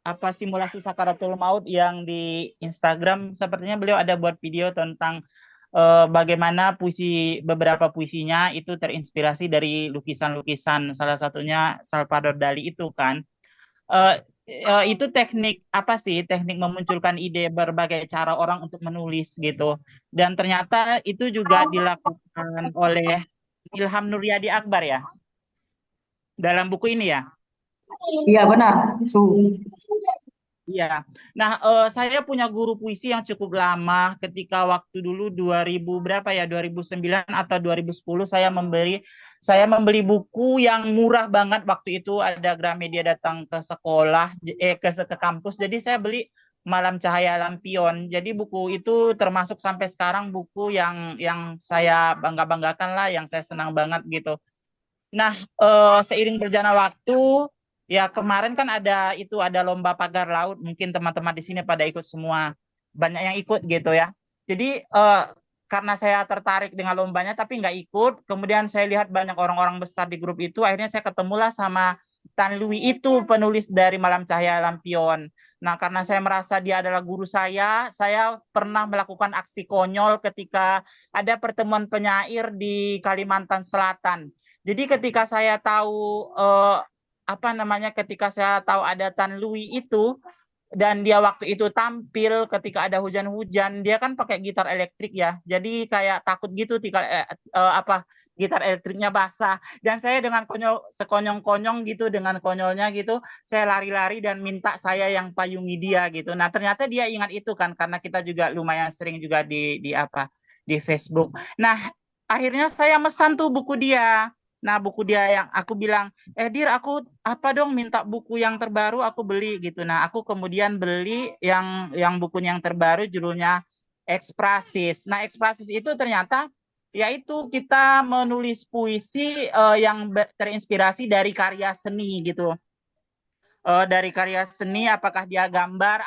apa simulasi sakaratul maut yang di Instagram. Sepertinya beliau ada buat video tentang bagaimana beberapa puisinya itu terinspirasi dari lukisan-lukisan, salah satunya Salvador Dali itu kan. Eh, itu teknik apa sih? Teknik memunculkan ide berbagai cara orang untuk menulis gitu. Dan ternyata itu juga dilakukan oleh Ilham Nuryadi Akbar ya dalam buku ini ya. iya benar. Su. Iya. Nah, saya punya guru puisi yang cukup lama ketika waktu dulu 2000 berapa ya? 2009 atau 2010 saya membeli buku yang murah banget waktu itu, ada Gramedia datang ke sekolah ke kampus. Jadi saya beli Malam Cahaya Lampion. Jadi buku itu termasuk sampai sekarang buku yang saya bangga-banggakan lah, yang saya senang banget gitu. Nah, seiring berjalannya waktu, ya kemarin kan ada lomba pagar laut, mungkin teman-teman di sini pada ikut semua, banyak yang ikut gitu ya. Jadi karena saya tertarik dengan lombanya tapi nggak ikut, kemudian saya lihat banyak orang-orang besar di grup itu, akhirnya saya ketemulah sama Tan Lui itu, penulis dari Malam Cahaya Lampion. Nah, karena saya merasa dia adalah guru saya pernah melakukan aksi konyol ketika ada pertemuan penyair di Kalimantan Selatan. Jadi ketika saya tahu apa namanya, ketika saya tahu ada Tan Lui itu dan dia waktu itu tampil ketika ada hujan-hujan, dia kan pakai gitar elektrik ya. Jadi kayak takut gitu apa gitar elektriknya basah, dan saya dengan sekonyong-konyong gitu, dengan konyolnya gitu, saya lari-lari dan minta saya yang payungi dia gitu. Nah, ternyata dia ingat itu kan, karena kita juga lumayan sering juga di apa di Facebook. Nah, akhirnya saya mesan tuh buku dia. Nah, buku dia yang aku bilang, Dir, aku apa dong minta buku yang terbaru, aku beli gitu. Nah, aku kemudian beli yang bukunya yang terbaru, judulnya Eksprasis. Nah, Eksprasis itu ternyata yaitu kita menulis puisi yang terinspirasi dari karya seni gitu. Dari karya seni, apakah dia gambar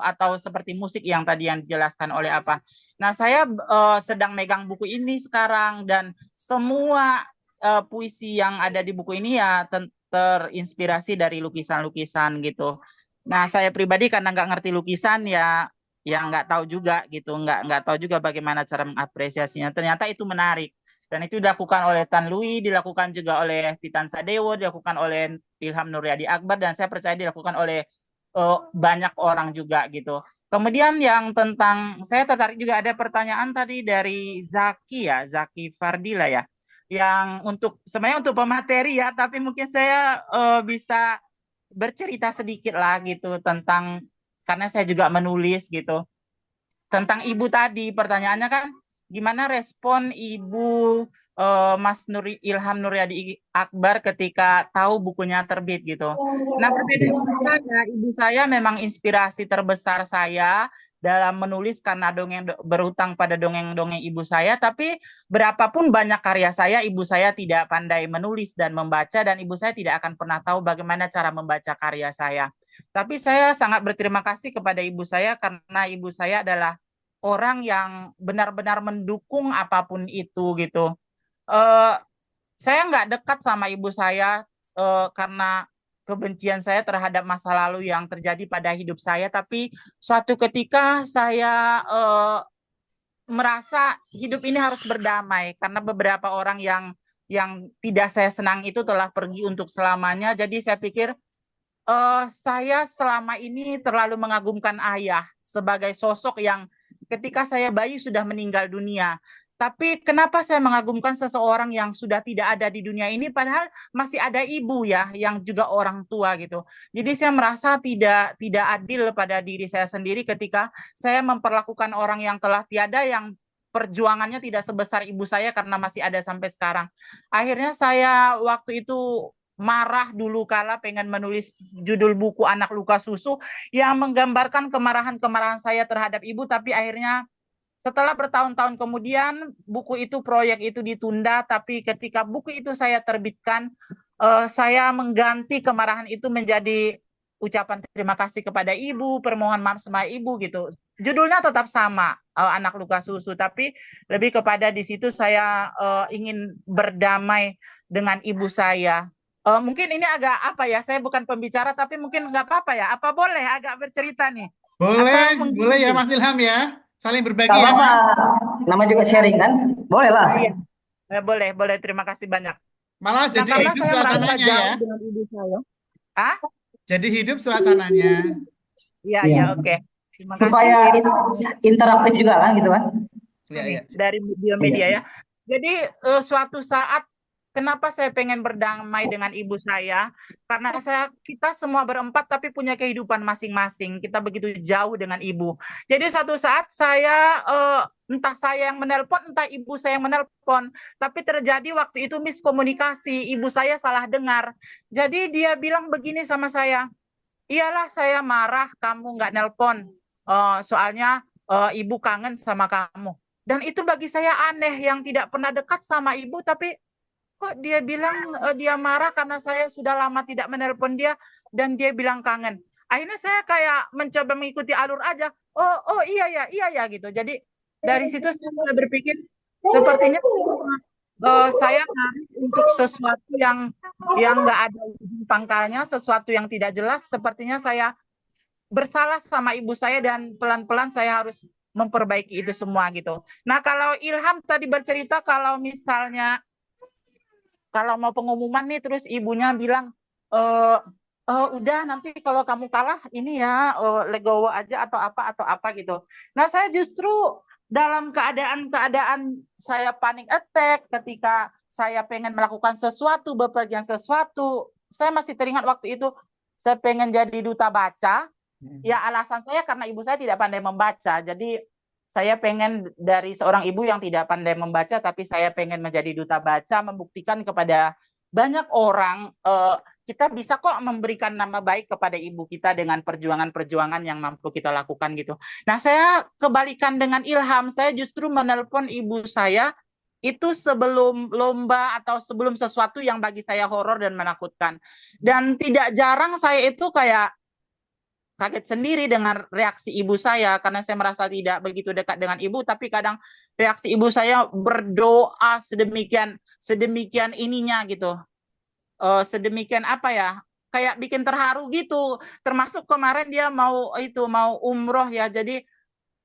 atau seperti musik yang tadi yang dijelaskan oleh apa. Nah, saya sedang megang buku ini sekarang, dan semua puisi yang ada di buku ini ya terinspirasi dari lukisan-lukisan gitu. Nah, saya pribadi karena nggak ngerti lukisan ya nggak tahu juga gitu, nggak tahu juga bagaimana cara mengapresiasinya. Ternyata itu menarik. Dan itu dilakukan oleh Tan Lui, dilakukan juga oleh Titan Sadewo, dilakukan oleh Ilham Nuryadi Akbar, dan saya percaya dilakukan oleh banyak orang juga gitu. Kemudian yang tentang, saya tertarik juga ada pertanyaan tadi dari Zaki ya, Zaki Fardila ya, yang sebenarnya untuk pemateri ya, tapi mungkin saya bisa bercerita sedikit lah gitu tentang, karena saya juga menulis gitu tentang ibu tadi. Pertanyaannya kan gimana respon ibu Mas Ilham Nuryadi Akbar ketika tahu bukunya terbit gitu. Nah, berbeda dengan saya, ibu saya memang inspirasi terbesar saya dalam menulis, karena berutang pada dongeng-dongeng ibu saya, tapi berapapun banyak karya saya, ibu saya tidak pandai menulis dan membaca, dan ibu saya tidak akan pernah tahu bagaimana cara membaca karya saya. Tapi saya sangat berterima kasih kepada ibu saya, karena ibu saya adalah orang yang benar-benar mendukung apapun itu gitu. Eh, saya nggak dekat sama ibu saya karena kebencian saya terhadap masa lalu yang terjadi pada hidup saya, tapi suatu ketika saya merasa hidup ini harus berdamai, karena beberapa orang yang tidak saya senang itu telah pergi untuk selamanya. Jadi saya pikir saya selama ini terlalu mengagumkan ayah sebagai sosok yang ketika saya bayi sudah meninggal dunia. Tapi kenapa saya mengagumkan seseorang yang sudah tidak ada di dunia ini, padahal masih ada ibu ya, yang juga orang tua gitu. Jadi saya merasa tidak adil pada diri saya sendiri ketika saya memperlakukan orang yang telah tiada, yang perjuangannya tidak sebesar ibu saya karena masih ada sampai sekarang. Akhirnya saya waktu itu marah dulu kala pengen menulis judul buku Anak Luka Susu yang menggambarkan kemarahan-kemarahan saya terhadap ibu, tapi akhirnya setelah bertahun-tahun kemudian buku itu, proyek itu ditunda, tapi ketika buku itu saya terbitkan, saya mengganti kemarahan itu menjadi ucapan terima kasih kepada ibu, permohonan maaf sama ibu gitu. Judulnya tetap sama, Anak Luka Susu, tapi lebih kepada di situ saya ingin berdamai dengan ibu saya. Mungkin ini agak apa ya, saya bukan pembicara, tapi mungkin nggak apa-apa ya. Apa boleh agak bercerita nih? Boleh, Atau boleh ya menggili? Mas Ilham ya. Saling berbagi Gak ya apa-apa. Mas. Nama juga sharing kan? Boleh lah. Iya, boleh, boleh. Terima kasih banyak. Malah Nah, jadi karena hidup saya merasa suasananya ya. jauh dengan ibu saya. Ah, Jadi hidup suasananya. iya, Iya. iya, oke. Terima kasih. Supaya interaktif juga kan gitu kan? Ya, Nih ya. dari Iya. media ya. Jadi suatu saat kenapa saya pengen berdamai dengan ibu saya? Karena kita semua berempat tapi punya kehidupan masing-masing. Kita begitu jauh dengan ibu. Jadi suatu saat saya entah saya yang menelpon, entah ibu saya yang menelpon, tapi terjadi waktu itu miskomunikasi. Ibu saya salah dengar. Jadi dia bilang begini sama saya, iyalah saya marah kamu nggak nelpon. Soalnya ibu kangen sama kamu. Dan itu bagi saya aneh, yang tidak pernah dekat sama ibu, tapi kok dia bilang dia marah karena saya sudah lama tidak menelpon dia dan dia bilang kangen. Akhirnya saya kayak mencoba mengikuti alur aja. Oh, oh iya ya gitu. Jadi dari situ saya mulai berpikir sepertinya saya marah untuk sesuatu yang nggak ada ujung pangkalnya, sesuatu yang tidak jelas. Sepertinya saya bersalah sama ibu saya dan pelan-pelan saya harus memperbaiki itu semua gitu. Nah, kalau Ilham tadi bercerita kalau misalnya kalau mau pengumuman nih terus ibunya bilang eh udah nanti kalau kamu kalah ini ya legowo aja atau apa gitu. Nah, saya justru dalam keadaan saya panic attack ketika saya pengen melakukan sesuatu, bepergian sesuatu. Saya masih teringat waktu itu saya pengen jadi duta baca. Ya, alasan saya karena ibu saya tidak pandai membaca. Jadi saya pengen dari seorang ibu yang tidak pandai membaca, tapi saya pengen menjadi duta baca, membuktikan kepada banyak orang kita bisa kok memberikan nama baik kepada ibu kita dengan perjuangan-perjuangan yang mampu kita lakukan gitu. Nah, saya kebalikan dengan Ilham, saya justru menelpon ibu saya itu sebelum lomba atau sebelum sesuatu yang bagi saya horor dan menakutkan. Dan tidak jarang saya itu kayak kaget sendiri dengan reaksi ibu saya karena saya merasa tidak begitu dekat dengan ibu, tapi kadang reaksi ibu saya berdoa sedemikian sedemikian ininya gitu, sedemikian apa ya, kayak bikin terharu gitu. Termasuk kemarin dia mau umroh ya, jadi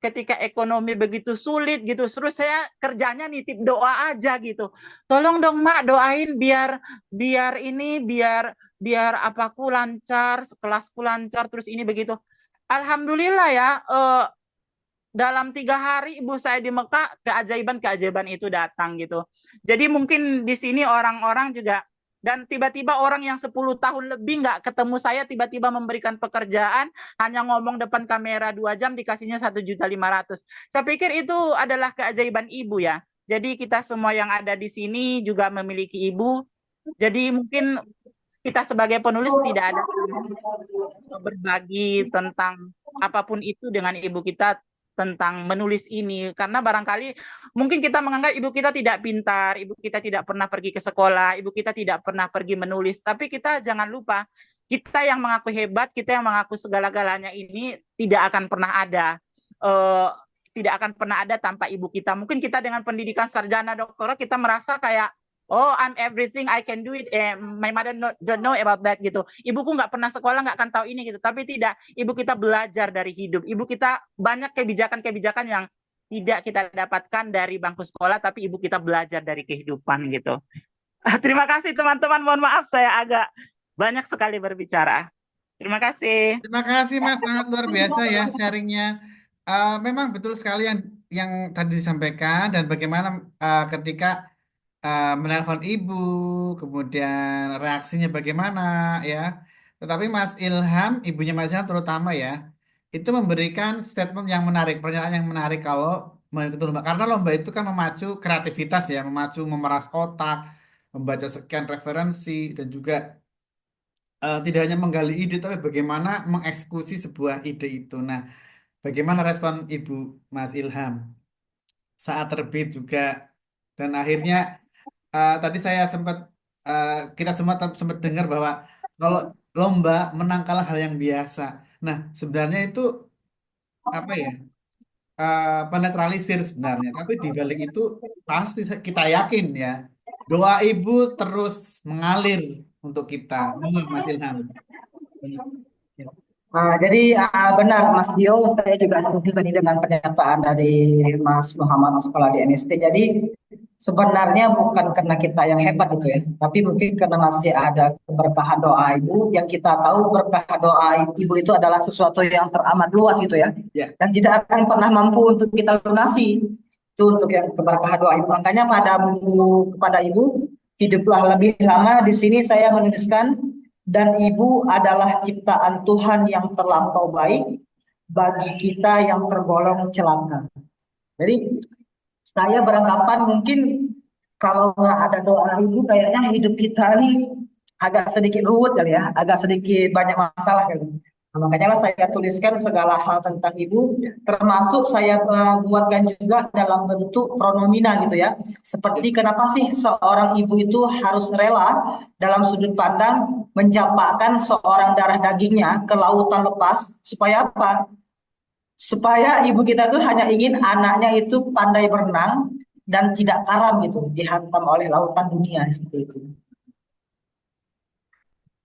ketika ekonomi begitu sulit gitu, terus saya kerjanya nitip doa aja gitu. Tolong dong Mak doain biar biar ini biar biar apaku lancar, kelasku lancar, terus ini begitu. Alhamdulillah ya, dalam 3 hari ibu saya di Mekah, keajaiban-keajaiban itu datang gitu. Jadi mungkin di sini orang-orang juga, dan tiba-tiba orang yang 10 tahun lebih nggak ketemu saya tiba-tiba memberikan pekerjaan, hanya ngomong depan kamera 2 jam dikasihnya 1.500.000. Saya pikir itu adalah keajaiban ibu ya. Jadi kita semua yang ada di sini juga memiliki ibu. Jadi mungkin kita sebagai penulis tidak ada berbagi tentang apapun itu dengan ibu kita, tentang menulis ini, karena barangkali mungkin kita menganggap ibu kita tidak pintar, ibu kita tidak pernah pergi ke sekolah, ibu kita tidak pernah pergi menulis, tapi kita jangan lupa kita yang mengaku hebat, kita yang mengaku segala-galanya ini tidak akan pernah ada, uh, tidak akan pernah ada tanpa ibu kita. Mungkin kita dengan pendidikan sarjana doktorat kita merasa kayak oh, I'm everything, I can do it. My mother don't know about that gitu. Ibuku nggak pernah sekolah, nggak akan tahu ini gitu. Tapi tidak, ibu kita belajar dari hidup. Ibu kita banyak kebijakan-kebijakan yang tidak kita dapatkan dari bangku sekolah, tapi ibu kita belajar dari kehidupan gitu. Terima kasih teman-teman. Mohon maaf saya agak banyak sekali berbicara. Terima kasih. Terima kasih Mas, sangat luar biasa ya sharingnya. Memang betul sekali yang tadi disampaikan dan bagaimana ketika menelpon ibu, kemudian reaksinya bagaimana ya. Tetapi Mas Ilham, ibunya Mas Ilham terutama ya, itu memberikan statement yang menarik, pernyataan yang menarik kalau mengikuti lomba. Karena lomba itu kan memacu kreativitas ya, memacu memeras otak, membaca sekian referensi dan juga tidak hanya menggali ide, tapi bagaimana mengeksekusi sebuah ide itu. Nah, bagaimana respon Ibu Mas Ilham saat terbit juga? Dan akhirnya tadi saya sempat kita semua sempat dengar bahwa kalau lomba menang kalah hal yang biasa. Nah, sebenarnya itu apa ya? Penetralisir sebenarnya. Tapi di balik itu pasti kita yakin ya, doa ibu terus mengalir untuk kita. Monggo, Mas Ilham. Jadi benar Mas Dio, saya juga setuju tadi dengan pernyataan dari Mas Muhammad Sekolah di NST. Jadi sebenarnya bukan karena kita yang hebat gitu ya, tapi mungkin karena masih ada keberkahan doa ibu yang kita tahu berkah doa ibu itu adalah sesuatu yang teramat luas gitu ya, Ya, dan tidak akan pernah mampu untuk kita lunasi. Itu untuk yang keberkahan doa ibu. Makanya pada buku kepada ibu, hiduplah lebih lama, di sini saya menuliskan dan ibu adalah ciptaan Tuhan yang terlampau baik bagi kita yang tergolong celaka. Jadi saya beranggapan mungkin kalau nggak ada doa ibu kayaknya hidup kita nih agak sedikit ruwet kali ya, agak sedikit banyak masalah kali. Nah, makanya lah saya tuliskan segala hal tentang ibu, termasuk saya buatkan juga dalam bentuk pronomina gitu ya. Seperti kenapa sih seorang ibu itu harus rela dalam sudut pandang menjampakkan seorang darah dagingnya ke lautan lepas, supaya apa? Supaya ibu kita tuh hanya ingin anaknya itu pandai berenang dan tidak karam gitu, dihantam oleh lautan dunia seperti itu.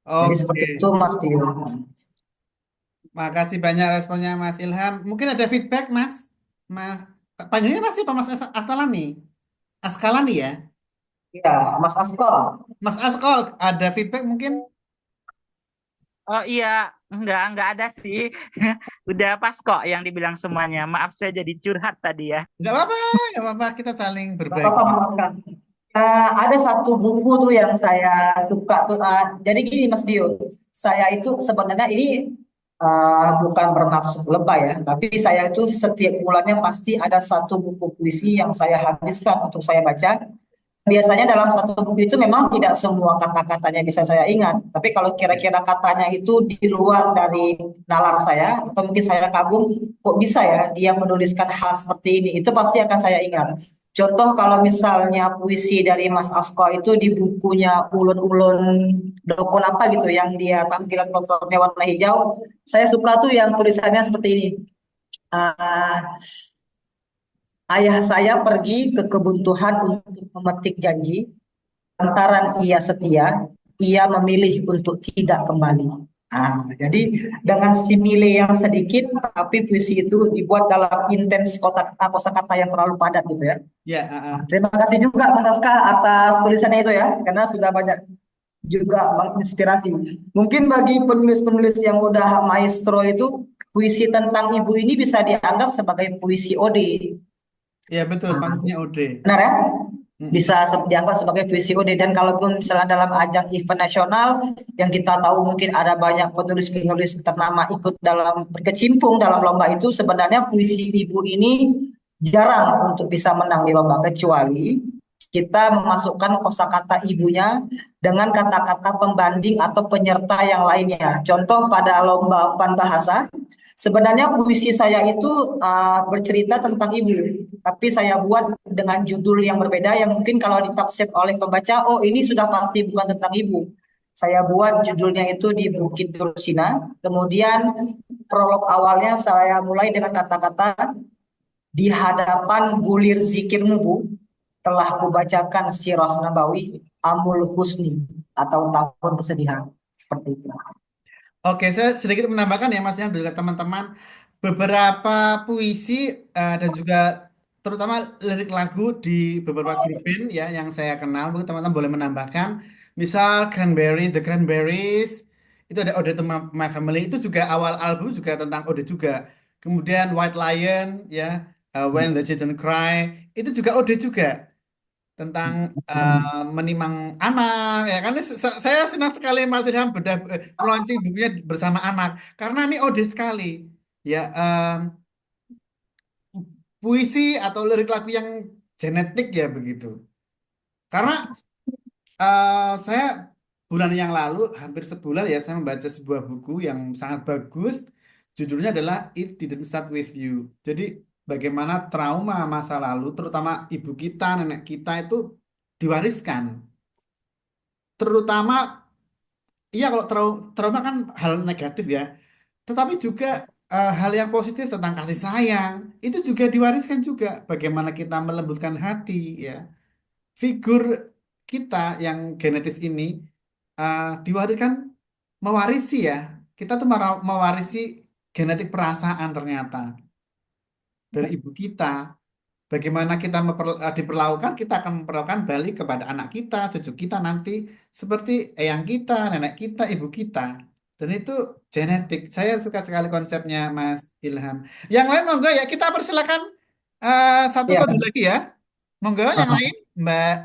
Jadi seperti oke. itu Mas Tio. Makasih banyak responnya Mas Ilham. Mungkin ada feedback, Mas. Mas, panggilnya masih Pak Mas Askalani. Askalani ya. Ya, Mas Asko. Mas Askol, ada feedback mungkin? Oh iya, enggak ada sih. Udah pas kok yang dibilang semuanya. Maaf saya jadi curhat tadi ya. Nggak apa-apa, nggak apa-apa. Kita saling Gak apa-apa berbagi. Mas Asko. Ada satu buku tuh yang saya suka tuh. Jadi gini Mas Dio, saya itu sebenarnya ini bukan bermaksud lebay ya, tapi saya itu setiap bulannya pasti ada satu buku puisi yang saya habiskan untuk saya baca. Biasanya dalam satu buku itu memang tidak semua kata-katanya bisa saya ingat, tapi kalau kira-kira katanya itu di luar dari nalar saya, atau mungkin saya kagum, kok bisa ya dia menuliskan hal seperti ini, itu pasti akan saya ingat. Contoh kalau misalnya puisi dari Mas Asko itu di bukunya Ulun-Ulun Dokun apa gitu, yang dia tampilan covernya warna hijau, saya suka tuh yang tulisannya seperti ini. Ah, Ayah saya pergi ke kebun Tuhan untuk memetik janji. Lantaran ia setia, ia memilih untuk tidak kembali. Jadi dengan simile yang sedikit, tapi puisi itu dibuat dalam intens kosakata yang terlalu padat gitu ya. Ya, Terima kasih juga Mas Aska atas tulisannya itu ya, karena sudah banyak juga menginspirasi. Mungkin bagi penulis-penulis yang udah maestro itu, puisi tentang ibu ini bisa dianggap sebagai puisi ode. ya betul. Panggungnya Ode. Benar ya? Mm-mm. Bisa dianggap sebagai puisi ode, dan kalaupun misalnya dalam ajang event nasional yang kita tahu mungkin ada banyak penulis-penulis ternama ikut dalam berkecimpung dalam lomba itu, sebenarnya puisi ibu ini jarang untuk bisa menang di lomba, kecuali kita memasukkan kosakata ibunya dengan kata-kata pembanding atau penyerta yang lainnya. Contoh pada lomba Van Bahasa, sebenarnya puisi saya itu bercerita tentang ibu, tapi saya buat dengan judul yang berbeda yang mungkin kalau ditafsir oleh pembaca, oh ini sudah pasti bukan tentang ibu. Saya buat judulnya itu di Bukit Dursina. Kemudian prolog awalnya saya mulai dengan kata-kata di hadapan bulir zikirmu Bu, telah kubacakan sirah nabawi Amul Husni atau tahun kesedihan. Seperti itu. Oke, saya sedikit menambahkan ya Mas ya, juga teman-teman, beberapa puisi dan juga terutama lirik lagu di beberapa grup band ya yang saya kenal, mungkin teman-teman boleh menambahkan. Misal Cranberries, The Cranberries, itu ada Ode to My Family, itu juga awal album juga tentang ode juga. Kemudian White Lion ya, When the Children Cry, itu juga ode juga tentang menimang anak ya kan. Saya senang sekali Mas Ilham launching bukunya bersama anak karena ini ode sekali ya, puisi atau lirik lagu yang genetik ya begitu, karena saya bulan yang lalu, hampir sebulan ya, saya membaca sebuah buku yang sangat bagus. Judulnya adalah It Didn't Start With You. Jadi bagaimana trauma masa lalu, terutama ibu kita, nenek kita itu diwariskan. Terutama, iya kalau trauma kan hal negatif ya. Tetapi juga hal yang positif tentang kasih sayang, itu juga diwariskan juga. Bagaimana kita melembutkan hati ya. Figur kita yang genetis ini diwariskan mewarisi ya. Kita tuh mewarisi genetik perasaan ternyata dari ibu kita. Bagaimana kita diperlakukan, kita akan memperlakukan balik kepada anak kita, cucu kita nanti seperti eyang kita, nenek kita, ibu kita. Dan itu genetik. Saya suka sekali konsepnya Mas Ilham. Yang lain monggo ya, kita persilakan satu Ya. kode lagi ya. Monggo yang lain, Mbak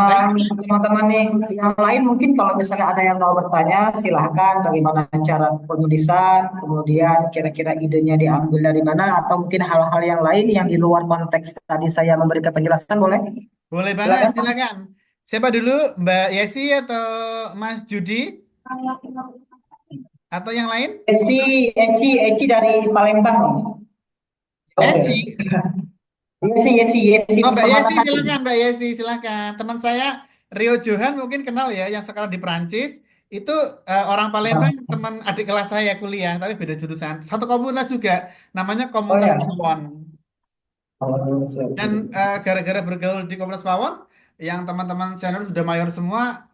Reza. Teman-teman nih yang lain mungkin kalau misalnya ada yang mau bertanya silahkan bagaimana cara penulisan, kemudian kira-kira idenya diambil dari mana atau mungkin hal-hal yang lain yang di luar konteks tadi saya memberikan penjelasan boleh? Boleh banget, Silakan. silakan. Siapa dulu, Mbak Yesi atau Mas Judi atau yang lain? Eci dari Palembang. Oke. Eci. Yesi Oh, Mbak Yesi, Permatasari. silakan, Mbak Yesi, silakan. Teman saya Rio Johan mungkin kenal ya, yang sekarang di Prancis. Itu orang Palembang, teman adik kelas saya kuliah, tapi beda jurusan. Satu komunitas juga, namanya Oh Komunitas ya. Pawon. Oh, siap, Dan siap. gara-gara bergaul di Komunitas Pawon, yang teman-teman senior sudah mayor semua,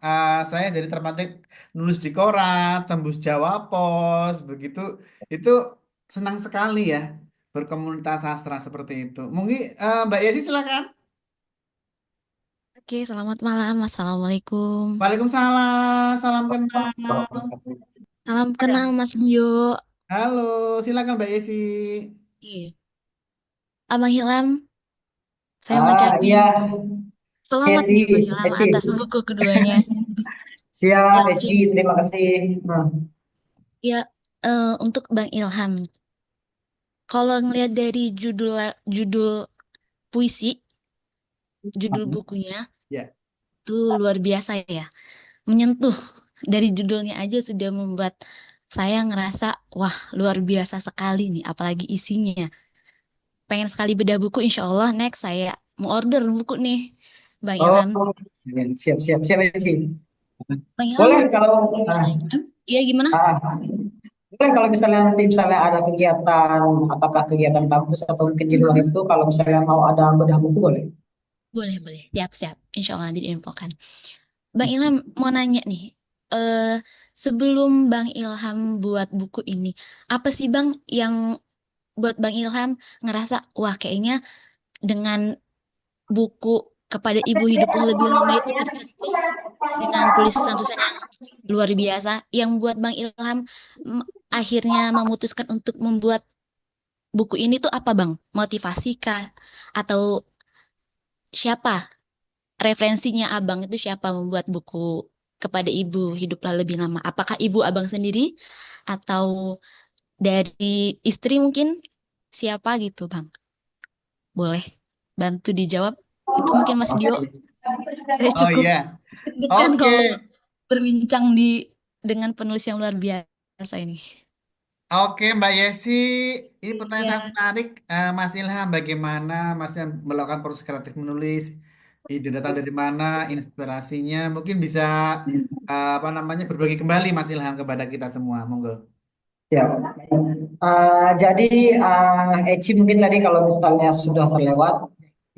saya jadi terpantik nulis di koran, tembus Jawa Pos, begitu. Itu senang sekali ya berkomunitas sastra seperti itu. Mungkin Mbak Yesi silakan. Oke, selamat malam. Assalamualaikum. Waalaikumsalam, salam kenal. Salam kenal Mas Bio. Halo, silakan Mbak Yesi. Oke. Abang Hilam, saya Iya, ngucapin selamat Yesi, nih Bang Hilam Eci. atas buku keduanya. Siap, Ya, Eci, terima kasih. ya untuk Bang Ilham. Kalau ngelihat dari judul judul puisi, judul bukunya Ya, itu luar biasa ya. Menyentuh dari judulnya aja sudah membuat saya ngerasa wah luar biasa sekali nih, apalagi isinya. Pengen sekali bedah buku, insya Allah next saya mau order buku nih, Bang Oh, Ilham. siap, siap, siap, Eci. Bang Ilham, Boleh kalau iya gimana? ah, boleh kalau misalnya nanti misalnya ada kegiatan, apakah kegiatan kampus atau mungkin di luar Mm-mm. itu, kalau misalnya mau ada bedah buku boleh. Boleh, boleh. Siap, siap. Insya Allah nanti diinfokan. Bang Ilham mau nanya nih, eh sebelum Bang Ilham buat buku ini, apa sih Bang yang buat Bang Ilham ngerasa, wah kayaknya dengan buku kepada Ibu Hiduplah Lebih Lama itu tercetus dengan tulisan-tulisan yang luar biasa, yang buat Bang Ilham akhirnya memutuskan untuk membuat buku ini tuh apa Bang? Motivasi kah? Atau siapa? Referensinya Abang itu siapa membuat buku kepada Ibu Hiduplah Lebih Lama? Apakah ibu Abang sendiri atau dari istri mungkin? Siapa gitu Bang? Boleh bantu dijawab? Itu mungkin Mas Dio. Oke. Saya oh cukup iya, deg-degan oke, kalau berbincang dengan penulis yang luar biasa ini. oke Mbak Yesi. Ini pertanyaan sangat Ya, menarik, Mas Ilham. Bagaimana Mas Ilham melakukan proses kreatif menulis? Ide datang dari mana? Inspirasinya? Mungkin bisa apa namanya berbagi kembali Mas Ilham kepada kita semua. Monggo. Ya. Jadi Eci mungkin tadi kalau misalnya sudah terlewat,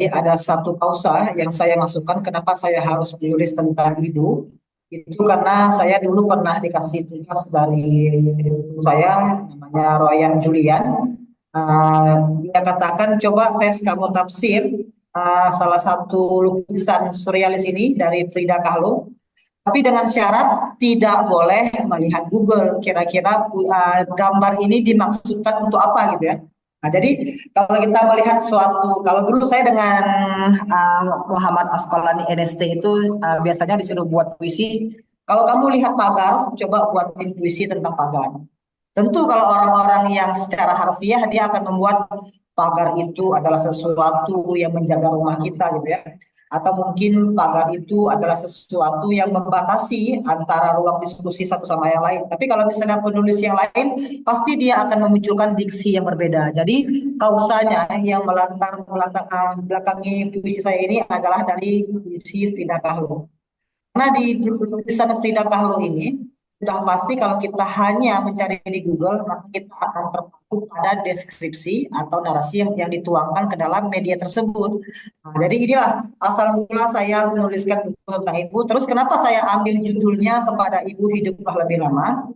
jadi ada satu kausa yang saya masukkan kenapa saya harus menulis tentang ibu. Itu karena saya dulu pernah dikasih tugas dari guru saya namanya Royan Julian. Dia katakan coba tes kamu tafsir salah satu lukisan surrealis ini dari Frida Kahlo. Tapi dengan syarat tidak boleh melihat Google. Kira-kira gambar ini dimaksudkan untuk apa gitu ya. Nah, jadi kalau kita melihat suatu, kalau dulu saya dengan Muhammad Asqalani NST itu biasanya disuruh buat puisi. Kalau kamu lihat pagar, coba buatin puisi tentang pagar. Tentu kalau orang-orang yang secara harfiah dia akan membuat pagar itu adalah sesuatu yang menjaga rumah kita gitu ya. atau mungkin pagar itu adalah sesuatu yang membatasi antara ruang diskusi satu sama yang lain. Tapi kalau misalnya penulis yang lain, pasti dia akan memunculkan diksi yang berbeda. Jadi kausanya yang belakangi puisi saya ini adalah dari puisi Frida Kahlo. Karena di tulisan Frida Kahlo ini sudah pasti kalau kita hanya mencari di Google, maka kita akan terpaku pada deskripsi atau narasi yang dituangkan ke dalam media tersebut. Nah, jadi inilah asal mula saya menuliskan buku tentang ibu. Terus kenapa saya ambil judulnya Kepada Ibu Hiduplah Lebih Lama?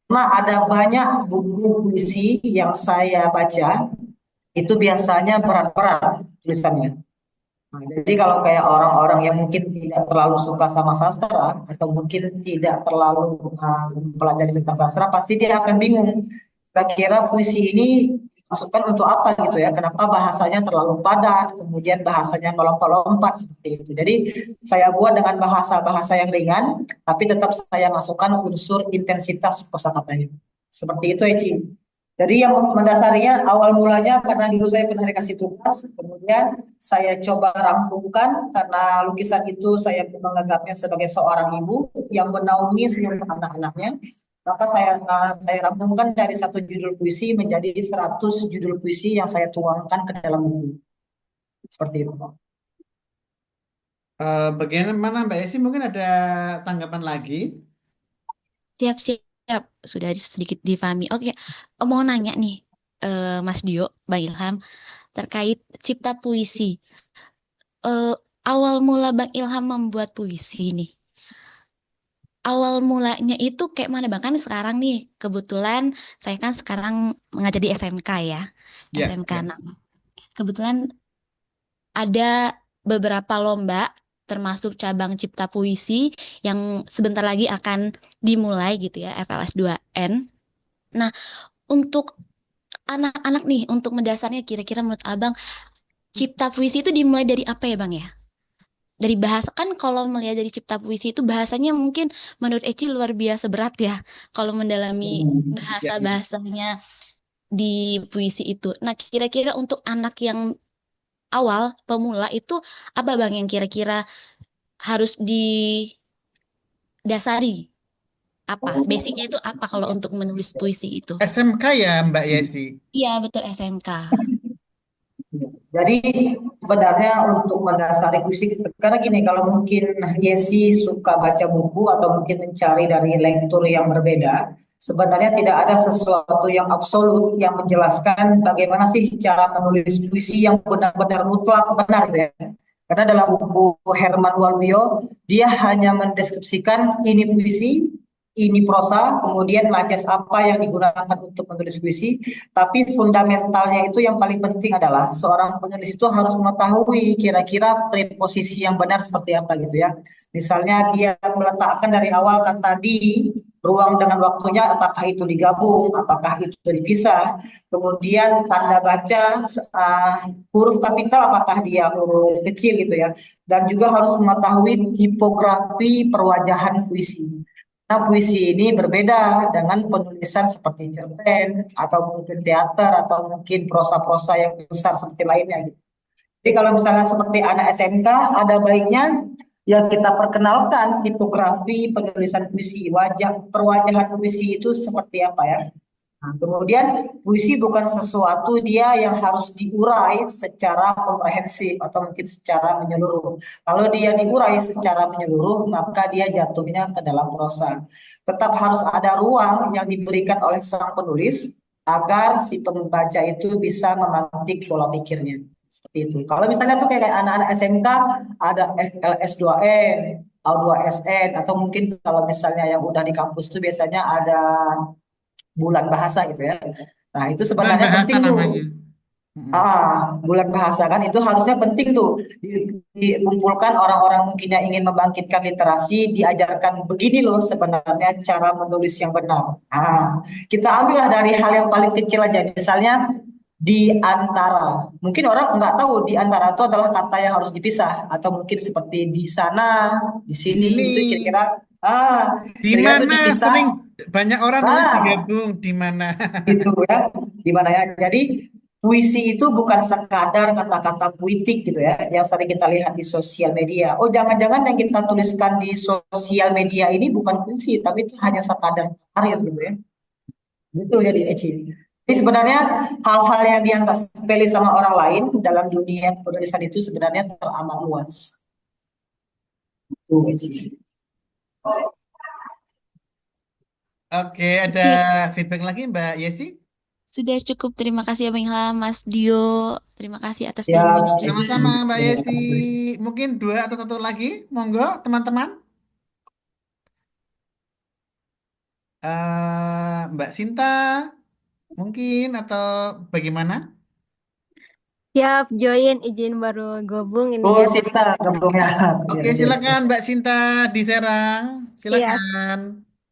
Karena ada banyak buku puisi yang saya baca, itu biasanya berat-berat tulisannya. Nah, jadi kalau kayak orang-orang yang mungkin tidak terlalu suka sama sastra atau mungkin tidak terlalu mempelajari tentang sastra, pasti dia akan bingung. Kira-kira puisi ini masukkan untuk apa gitu ya? Kenapa bahasanya terlalu padat, kemudian bahasanya melompat-lompat seperti itu. Jadi saya buat dengan bahasa-bahasa yang ringan, tapi tetap saya masukkan unsur intensitas kosakatanya. Seperti itu, Eci. Jadi yang mendasarinya awal mulanya karena dulu saya pernah dikasih tugas, kemudian saya coba rampungkan karena lukisan itu saya menganggapnya sebagai seorang ibu yang menaungi seluruh anak-anaknya. Maka saya rampungkan dari satu judul puisi menjadi 100 judul puisi yang saya tuangkan ke dalam buku. Seperti itu. Bagaimana Mbak Esi, mungkin ada tanggapan lagi? Siap, siap. Sudah sedikit difahami. Oke, mau nanya nih, Mas Dio, Bang Ilham, terkait cipta puisi. Awal mula Bang Ilham membuat puisi nih. Awal mulanya itu kayak mana Bang? Kan sekarang nih, kebetulan saya kan sekarang mengajar di SMK ya. Ya, SMK ya. 6. Kebetulan ada beberapa lomba termasuk cabang cipta puisi yang sebentar lagi akan dimulai gitu ya, FLS 2N. Nah, untuk anak-anak nih, untuk mendasarnya kira-kira menurut Abang, cipta puisi itu dimulai dari apa ya Bang ya? Dari bahasa, kan kalau melihat dari cipta puisi itu bahasanya mungkin menurut Eci luar biasa berat ya, kalau mendalami Ya, ya. bahasa-bahasanya di puisi itu. Nah, kira-kira untuk anak yang awal, pemula itu apa Bang yang kira-kira harus didasari? Apa? Basicnya itu apa kalau untuk menulis puisi itu? SMK ya Mbak Yesi? Iya, betul SMK. Jadi sebenarnya untuk mendasari puisi, karena gini, kalau mungkin Yesi suka baca buku atau mungkin mencari dari lektur yang berbeda, sebenarnya tidak ada sesuatu yang absolut yang menjelaskan bagaimana sih cara menulis puisi yang benar-benar mutlak benar ya. Karena dalam buku Herman Waluyo, dia hanya mendeskripsikan ini puisi, ini prosa, kemudian majas apa yang digunakan untuk menulis puisi. Tapi fundamentalnya itu yang paling penting adalah seorang penulis itu harus mengetahui kira-kira preposisi yang benar seperti apa gitu ya. Misalnya dia meletakkan dari awal kata di, ruang dengan waktunya apakah itu digabung, apakah itu dipisah. Kemudian tanda baca huruf kapital apakah dia huruf kecil gitu ya. Dan juga harus mengetahui tipografi perwajahan puisi. Nah, puisi ini berbeda dengan penulisan seperti cerpen atau mungkin teater atau mungkin prosa-prosa yang besar seperti lainnya gitu. Jadi kalau misalnya seperti anak SMK, ada baiknya ya kita perkenalkan tipografi penulisan puisi, wajah perwajahan puisi itu seperti apa ya. Nah, kemudian puisi bukan sesuatu dia yang harus diurai secara komprehensif atau mungkin secara menyeluruh. Kalau dia diurai secara menyeluruh, maka dia jatuhnya ke dalam prosa. Tetap harus ada ruang yang diberikan oleh sang penulis agar si pembaca itu bisa memantik pola pikirnya. Seperti itu. Kalau misalnya tuh kayak anak-anak SMK ada FLS 2N, A2SN, atau mungkin kalau misalnya yang udah di kampus tuh biasanya ada bulan bahasa gitu ya. Nah, itu Bulan sebenarnya bahasa penting tuh. namanya. Mm-mm. Bulan bahasa kan itu harusnya penting tuh dikumpulkan orang-orang mungkin yang ingin membangkitkan literasi, diajarkan begini loh sebenarnya cara menulis yang benar. Kita ambillah dari hal yang paling kecil aja. Misalnya di antara. Mungkin orang nggak tahu di antara itu adalah kata yang harus dipisah atau mungkin seperti di sana, di Di sini sini, itu kira-kira di kira-kira itu mana dipisah. sering banyak orang nulis Nah, digabung di mana. gitu ya, gimana ya. Jadi puisi itu bukan sekadar kata-kata puitik gitu ya, yang sering kita lihat di sosial media. Oh, jangan-jangan yang kita tuliskan di sosial media ini bukan puisi, tapi itu hanya sekadar karir gitu ya. Itu jadi Eci. Jadi sebenarnya hal-hal yang dianggap sepele sama orang lain dalam dunia penulisan itu sebenarnya teramat luas. Itu Eci. Oke, ada Sip. feedback lagi Mbak Yesi? Sudah cukup. Terima kasih ya Bang Ilham, Mas Dio. Terima kasih atas Siap, ilmunya juga. Eci. Sama-sama Mbak Terima Yesi. kasih. Mungkin dua atau satu lagi, monggo teman-teman. Mbak Sinta mungkin atau bagaimana? Siap, join, izin baru gabung ini Oh, ya. Sinta, gabungnya. Iya, Oke, iya. silakan Mbak Sinta di Serang. Iya, Silakan.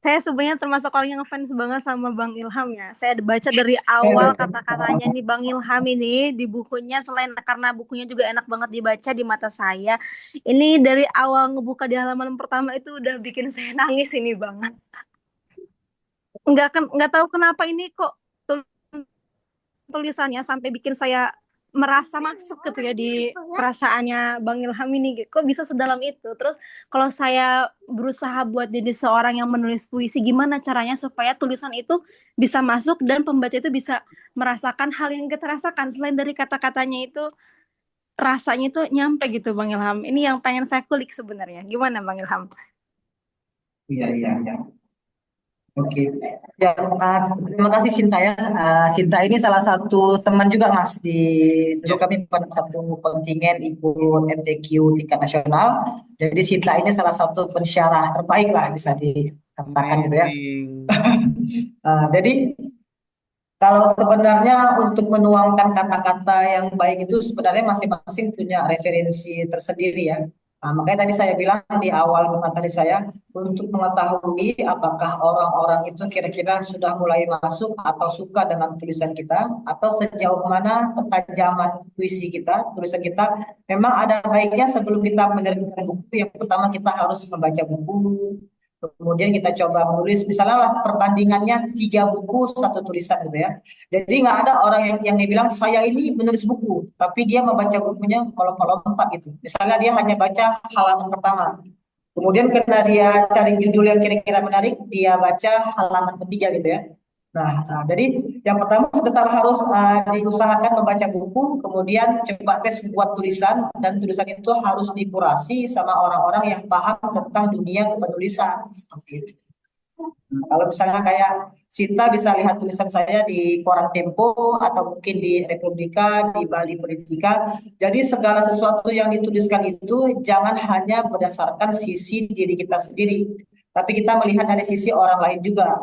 saya sebenarnya termasuk orang yang fans banget sama Bang Ilham ya. Saya baca dari awal kata-katanya nih Bang Ilham ini di bukunya, selain karena bukunya juga enak banget dibaca di mata saya. Ini dari awal ngebuka di halaman pertama itu udah bikin saya nangis ini banget. Nggak tahu kenapa ini kok tulisannya sampai bikin saya merasa masuk gitu ya di perasaannya Bang Ilham ini, kok bisa sedalam itu. Terus kalau saya berusaha buat jadi seorang yang menulis puisi, gimana caranya supaya tulisan itu bisa masuk dan pembaca itu bisa merasakan hal yang kita rasakan, selain dari kata-katanya itu rasanya itu nyampe gitu Bang Ilham. Ini yang pengen saya kulik sebenarnya, gimana Bang Ilham? Iya, iya, iya. Oke, ya, terima kasih Sinta ya. Sinta ini salah satu teman juga Mas di dulu Ya, kami pada satu kontingen ikut MTQ tingkat nasional. Jadi Sinta ini salah satu pensyarah terbaik lah bisa dikatakan gitu ya. amazing. Jadi kalau sebenarnya untuk menuangkan kata-kata yang baik itu sebenarnya masing-masing punya referensi tersendiri ya. Makanya tadi saya bilang di awal materi saya untuk mengetahui apakah orang-orang itu kira-kira sudah mulai masuk atau suka dengan tulisan kita atau sejauh mana ketajaman puisi kita, tulisan kita. Memang ada baiknya sebelum kita menerbitkan buku, yang pertama kita harus membaca buku, kemudian kita coba menulis, misalnya lah perbandingannya 3 buku 1 tulisan gitu ya. Jadi nggak ada orang yang dia bilang saya ini menulis buku, tapi dia membaca bukunya melompat-lompat gitu. Misalnya dia hanya baca halaman pertama, kemudian karena dia cari judul yang kira-kira menarik, dia baca halaman ketiga gitu ya. Jadi yang pertama tetap harus diusahakan membaca buku, kemudian coba tes buat tulisan, dan tulisan itu harus dikurasi sama orang-orang yang paham tentang dunia penulisan. Seperti itu. Kalau misalnya kayak Sinta bisa lihat tulisan saya di Koran Tempo atau mungkin di Republika, di Bali Politika. Jadi segala sesuatu yang dituliskan itu jangan hanya berdasarkan sisi diri kita sendiri, tapi kita melihat dari sisi orang lain juga.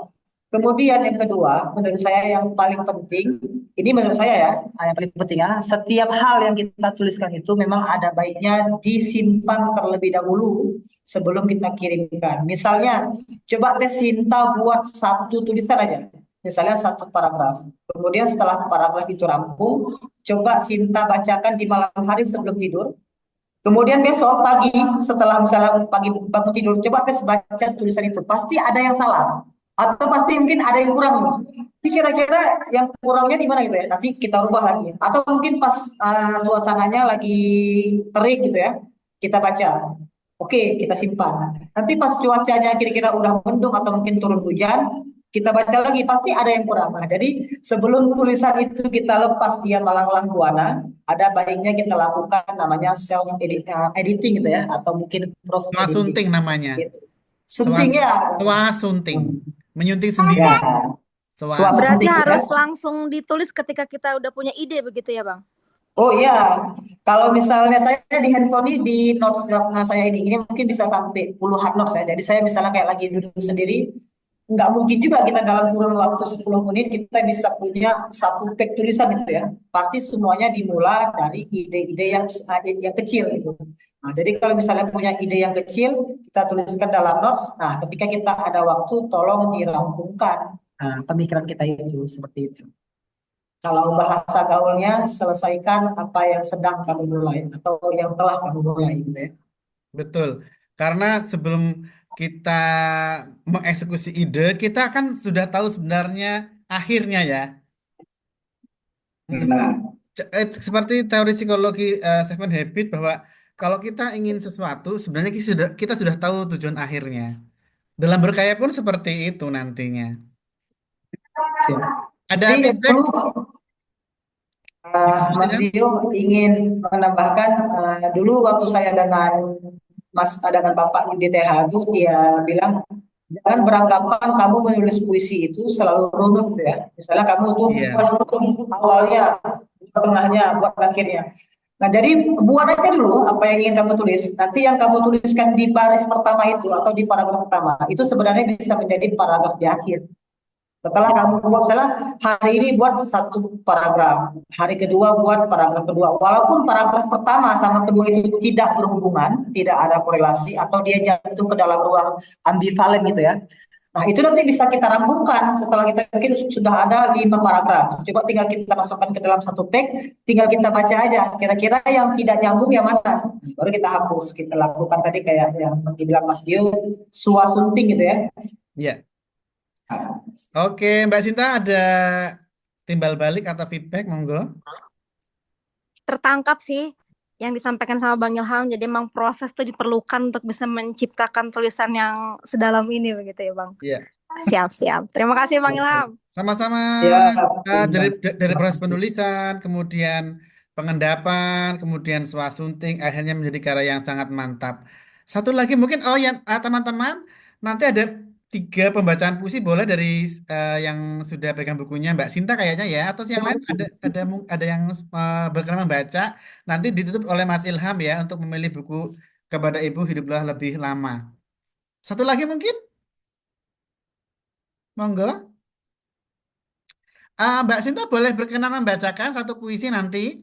Kemudian yang kedua, menurut saya yang paling penting, ini menurut saya ya, yang paling penting ya, setiap hal yang kita tuliskan itu memang ada baiknya disimpan terlebih dahulu sebelum kita kirimkan. Misalnya, coba tes Sinta buat satu tulisan aja, misalnya satu paragraf. Kemudian setelah paragraf itu rampung, coba Sinta bacakan di malam hari sebelum tidur. Kemudian besok pagi setelah misalnya pagi bangun tidur, coba tes baca tulisan itu. Pasti ada yang salah. Atau pasti mungkin ada yang kurang nih. Ini kira-kira yang kurangnya di mana gitu ya. Nanti kita rubah lagi. Atau mungkin pas suasananya lagi terik gitu ya. Kita baca. Oke, kita simpan. Nanti pas cuacanya kira-kira udah mendung atau mungkin turun hujan, kita baca lagi. Pasti ada yang kurang. Nah, jadi sebelum tulisan itu kita lepas dia malang-lang buana, ada baiknya kita lakukan namanya self editing gitu ya, atau mungkin proof editing. Swasunting namanya. Gitu. Swas, Sunting ya. swasunting. Hmm. Menyunting sendiri. Ya, Swas. Berarti swasunting ya. harus langsung ditulis ketika kita udah punya ide begitu ya Bang? Oh iya, kalau misalnya saya di handphone ini di notes saya ini mungkin bisa sampai puluhan notes ya. Jadi saya misalnya kayak lagi duduk sendiri, nggak mungkin juga kita dalam kurun waktu 10 menit kita bisa punya satu page tulisan gitu ya. Pasti semuanya dimulai dari ide-ide yang kecil gitu. Nah, jadi kalau misalnya punya ide yang kecil, kita tuliskan dalam notes. Nah, ketika kita ada waktu, tolong dirampungkan. Pemikiran kita itu seperti itu. Kalau bahasa gaulnya, selesaikan apa yang sedang kamu mulai atau yang telah kamu mulai gitu ya. Betul. Karena sebelum kita mengeksekusi ide, kita kan sudah tahu sebenarnya akhirnya ya. Mm. Nah, Seperti teori psikologi Seven Habit bahwa kalau kita ingin sesuatu, sebenarnya kita sudah tahu tujuan akhirnya. Dalam berkarya pun seperti itu nantinya. siap. Ada Jadi feedback? dulu Gimana, Mas Mas Ilham? Dio ingin menambahkan dulu waktu saya dengan Bapak di DTH itu dia bilang jangan beranggapan kamu menulis puisi itu selalu runut gitu ya. Misalnya kamu tuh buat Iya, dulu awalnya, buat tengahnya, buat akhirnya. Nah, jadi buat aja dulu apa yang ingin kamu tulis. Nanti yang kamu tuliskan di baris pertama itu atau di paragraf pertama itu sebenarnya bisa menjadi paragraf di akhir. Setelah kamu buat, misalnya hari ini buat satu paragraf, hari kedua buat paragraf kedua. Walaupun paragraf pertama sama kedua itu tidak berhubungan, tidak ada korelasi, atau dia jatuh ke dalam ruang ambivalen gitu ya. Nah, itu nanti bisa kita rampungkan setelah kita bikin sudah ada 5 paragraf. Coba tinggal kita masukkan ke dalam satu tag, tinggal kita baca aja. Kira-kira yang tidak nyambung yang mana? Baru kita hapus. Kita lakukan tadi kayak yang dibilang Mas Dio, suasunting gitu ya. iya. Oke, Mbak Sinta ada timbal balik atau feedback, monggo. Tertangkap sih yang disampaikan sama Bang Ilham. Jadi emang proses tuh diperlukan untuk bisa menciptakan tulisan yang sedalam ini begitu ya Bang. Iya. Siap. Terima kasih Bang Ilham. Sama-sama. Ya, Dari proses penulisan, kemudian pengendapan, kemudian swasunting, akhirnya menjadi karya yang sangat mantap. Satu lagi mungkin, oh ya teman-teman, nanti ada 3 pembacaan puisi boleh dari yang sudah pegang bukunya Mbak Sinta kayaknya ya, atau yang lain ada yang berkenan membaca, nanti ditutup oleh Mas Ilham ya untuk memilih buku Kepada Ibu Hiduplah Lebih Lama. Satu lagi mungkin, monggo. Mbak Sinta boleh berkenan membacakan satu puisi nanti?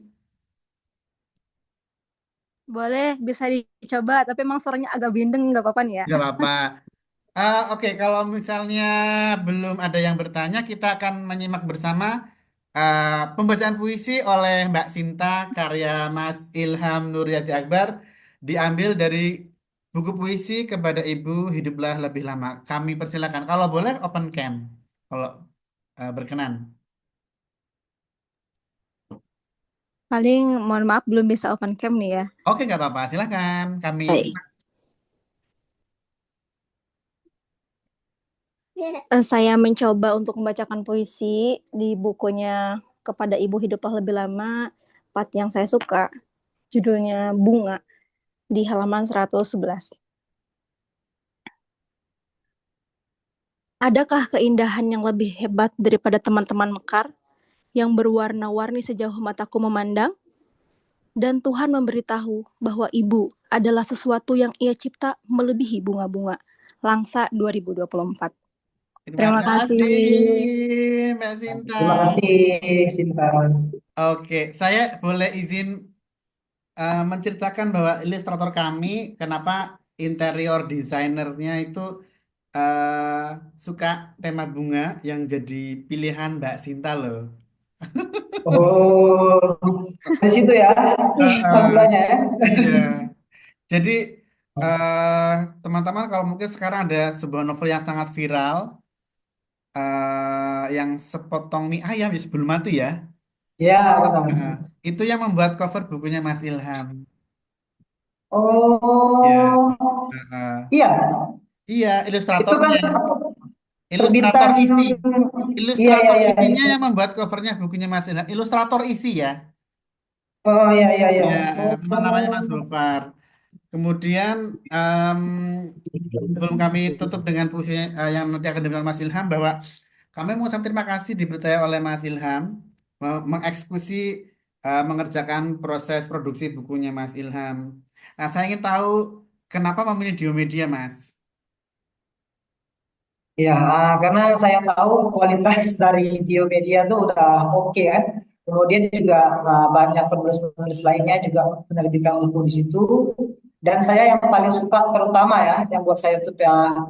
Boleh, bisa dicoba, tapi emang suaranya agak bindeng, nggak apa-apa nih ya. Nggak apa-apa. Oke, kalau misalnya belum ada yang bertanya, kita akan menyimak bersama pembacaan puisi oleh Mbak Sinta, karya Mas Ilham Nuryati Akbar, diambil dari buku puisi Kepada Ibu Hiduplah Lebih Lama. Kami persilakan. Kalau boleh open cam, kalau berkenan. Paling mohon maaf belum bisa open cam nih ya. Oke, nggak apa-apa. Silakan. Kami Baik. simak. Saya mencoba untuk membacakan puisi di bukunya Kepada Ibu Hiduplah Lebih Lama, part yang saya suka, judulnya Bunga, di halaman 111. Adakah keindahan yang lebih hebat daripada teman-teman mekar yang berwarna-warni sejauh mataku memandang? Dan Tuhan memberitahu bahwa ibu adalah sesuatu yang ia cipta melebihi bunga-bunga. Langsa 2024. Terima kasih. Mbak Sinta. terima kasih Sinta. Oke, saya boleh izin menceritakan bahwa ilustrator kami, kenapa interior desainernya itu suka tema bunga yang jadi pilihan Mbak Sinta loh. Oh, di situ ya, Heeh, tampilannya ya. iya. Jadi eh, teman-teman kalau mungkin sekarang ada sebuah novel yang sangat viral, yang sepotong mie ayam ya sebelum mati ya. Ya, Heeh. benar. Itu yang membuat cover bukunya Mas Ilham. Ya. Oh, Heeh. iya, Iya, itu kan ilustratornya, ilustrator terbitan. isi, Iya, iya, ilustrator iya, isinya iya. yang membuat covernya bukunya Mas Ilham. Ilustrator isi ya, Oh, iya, iya, iya. ya nama namanya Mas Oh, Gofar. Kemudian sebelum kami tutup dengan puisi yang nanti akan dibacakan Mas Ilham, bahwa kami mengucapkan terima kasih dipercaya oleh Mas Ilham mengeksekusi mengerjakan proses produksi bukunya Mas Ilham. Nah, saya ingin tahu kenapa memilih Diomedia, Mas? iya, karena saya tahu kualitas dari Biomedia itu udah oke kan. Kemudian juga banyak penulis-penulis lainnya juga menerbitkan buku di situ. Dan saya yang paling suka terutama ya, yang buat saya itu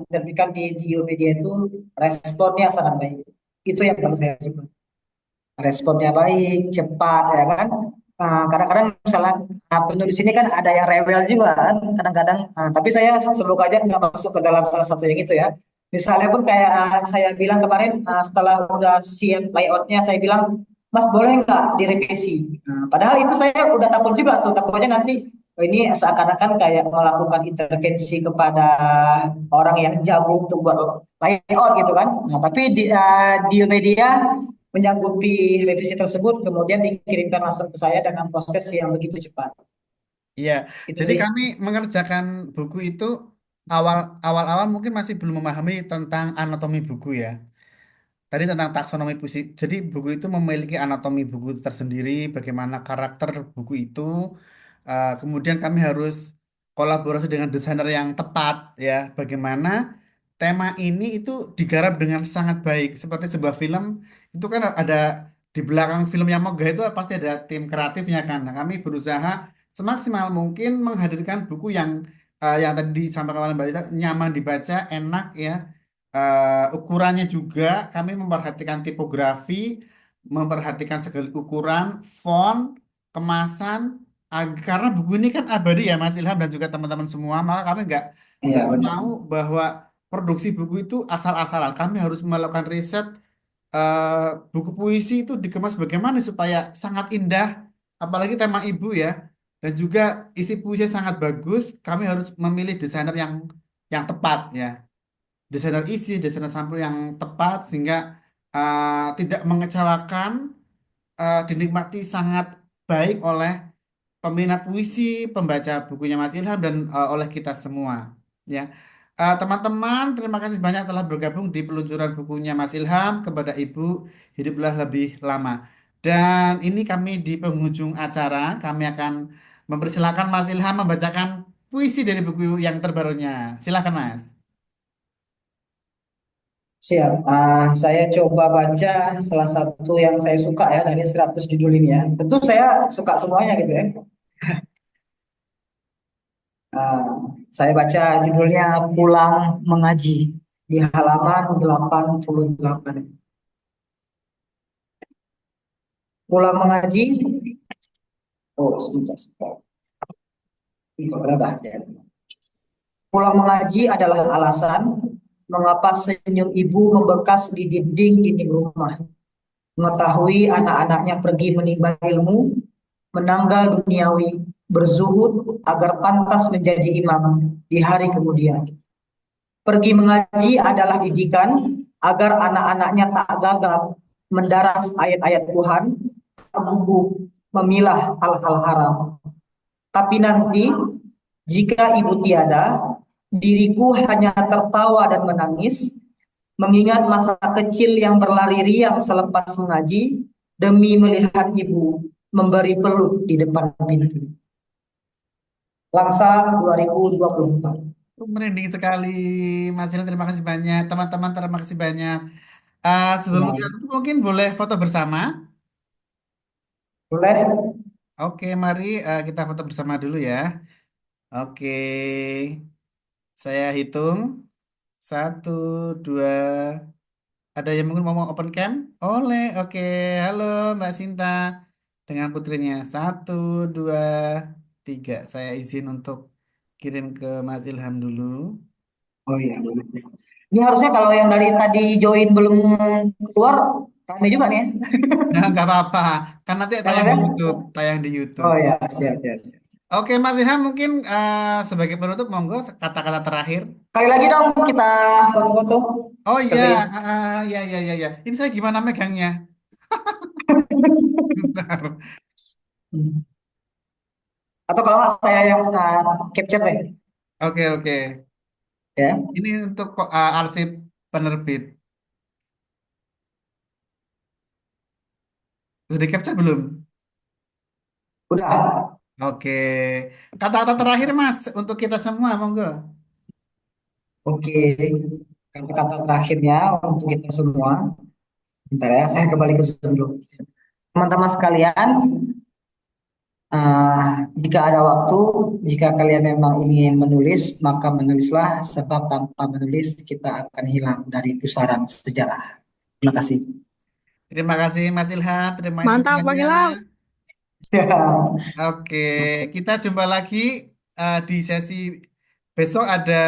menerbitkan di Biomedia itu responnya sangat baik. Itu yang paling saya suka. Responnya baik, cepat ya kan. Kadang-kadang misalnya penulis ini kan ada yang rewel juga kan kadang-kadang. Tapi saya semoga aja nggak masuk ke dalam salah satu yang itu ya. Misalnya pun kayak saya bilang kemarin setelah udah siap layoutnya saya bilang Mas boleh nggak direvisi? Nah, padahal itu saya udah takut juga tuh, takutnya nanti oh, ini seakan-akan kayak melakukan intervensi kepada orang yang jago untuk buat layout gitu kan. Nah, tapi di media menyanggupi revisi tersebut kemudian dikirimkan langsung ke saya dengan proses yang begitu cepat. Iya, Itu jadi sih. kami mengerjakan buku itu awal-awal mungkin masih belum memahami tentang anatomi buku ya. Tadi tentang taksonomi puisi. Jadi buku itu memiliki anatomi buku tersendiri, bagaimana karakter buku itu. Kemudian kami harus kolaborasi dengan desainer yang tepat ya. Bagaimana tema ini itu digarap dengan sangat baik. Seperti sebuah film itu kan ada di belakang film yang megah itu pasti ada tim kreatifnya kan. Nah, kami berusaha semaksimal mungkin menghadirkan buku yang tadi disampaikan oleh Mbak Lisa, nyaman dibaca, enak ya. Ukurannya juga kami memperhatikan tipografi, memperhatikan segala ukuran, font, kemasan, karena buku ini kan abadi ya Mas Ilham dan juga teman-teman semua, maka kami Iya nggak benar. mau bahwa produksi buku itu asal-asalan. Kami harus melakukan riset buku puisi itu dikemas bagaimana supaya sangat indah, apalagi tema ibu ya, dan juga isi puisi sangat bagus. Kami harus memilih desainer yang tepat ya, desainer isi, desainer sampul yang tepat sehingga tidak mengecewakan, dinikmati sangat baik oleh peminat puisi, pembaca bukunya Mas Ilham dan oleh kita semua. Ya, teman-teman, terima kasih banyak telah bergabung di peluncuran bukunya Mas Ilham kepada Ibu Hiduplah Lebih Lama. Dan ini kami di penghujung acara, kami akan mempersilahkan Mas Ilham membacakan puisi dari buku yang terbarunya. Silakan Mas. Siap. Saya coba baca salah satu yang saya suka ya dari 100 judul ini ya. Tentu saya suka semuanya gitu ya. Ah, saya baca judulnya Pulang Mengaji di halaman 88. Pulang mengaji. Oh, sebentar, sebentar. Ini kok berapa ya? Pulang mengaji adalah alasan mengapa senyum ibu membekas di dinding-dinding rumah. Mengetahui anak-anaknya pergi menimba ilmu, menanggal duniawi, berzuhud agar pantas menjadi imam di hari kemudian. Pergi mengaji adalah didikan agar anak-anaknya tak gagal mendaras ayat-ayat Tuhan, tak gugup memilah hal-hal haram. Tapi nanti jika ibu tiada, diriku hanya tertawa dan menangis, mengingat masa kecil yang berlari riang selepas mengaji, demi melihat ibu memberi peluk di depan pintu. Langsa 2024. Merinding sekali, Mas Ilham. Terima kasih banyak, teman-teman. Terima kasih banyak. Sebelum kita Nah, tutup, mungkin boleh foto bersama. boleh? Oke, mari kita foto bersama dulu ya. Oke, saya hitung. Satu, dua. Ada yang mungkin mau open cam? Oleh, oke. Halo Mbak Sinta dengan putrinya. Satu, dua, tiga. Saya izin untuk kirim ke Mas Ilham dulu. Oh iya, boleh. Ini harusnya kalau yang dari tadi join belum keluar, rame juga nih ya. Nah, nggak apa-apa. Kan nanti Kalau tayang di ya? YouTube. Tayang di YouTube. Oh ya, siap, siap, siap. Oke, Mas Ilham mungkin sebagai penutup, monggo kata-kata terakhir. Kali lagi dong kita foto-foto. Oh iya, Seperti iya, iya, iya, iya. Ini saya gimana megangnya? Bentar. ini. Atau kalau nggak saya yang capture deh. Oke, oke. Ya, Ini untuk arsip penerbit. Sudah di capture belum? udah. Oke. Kata-kata terakhir, Mas, untuk kita semua, monggo. Oke. Kata-kata terakhirnya untuk kita semua. Bentar ya, saya kembali ke Zoom dulu. Teman-teman sekalian, jika ada waktu, jika kalian memang ingin menulis, maka menulislah, sebab tanpa menulis kita akan hilang dari pusaran sejarah. Terima kasih. Terima kasih, Mas Ilham. Terima kasih Mantap, Bang semuanya. Ilham. Oke, kita jumpa lagi di sesi besok ada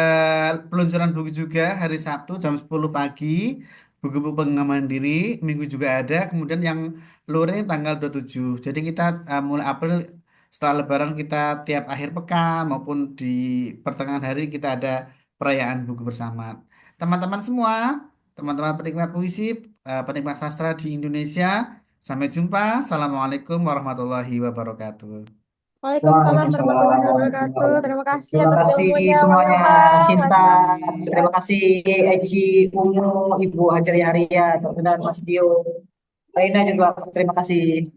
peluncuran buku juga hari Sabtu jam 10 pagi. buku-buku pengembangan diri, Minggu juga ada, kemudian yang luring tanggal 27. Jadi kita mulai April setelah Lebaran kita tiap akhir pekan maupun di pertengahan hari kita ada perayaan buku bersama. Teman-teman semua, teman-teman penikmat puisi, penikmat sastra di Indonesia, sampai jumpa. Assalamualaikum warahmatullahi wabarakatuh. Waalaikumsalam warahmatullahi Waalaikumsalam. wabarakatuh. Terima kasih Terima atas kasih ilmunya, Bang semuanya, Ilham, Mas Sinta. Dani. Terima kasih Eci, Unyu, Ibu Hajaria Haria, dan Mas Dio. Reina juga terima kasih.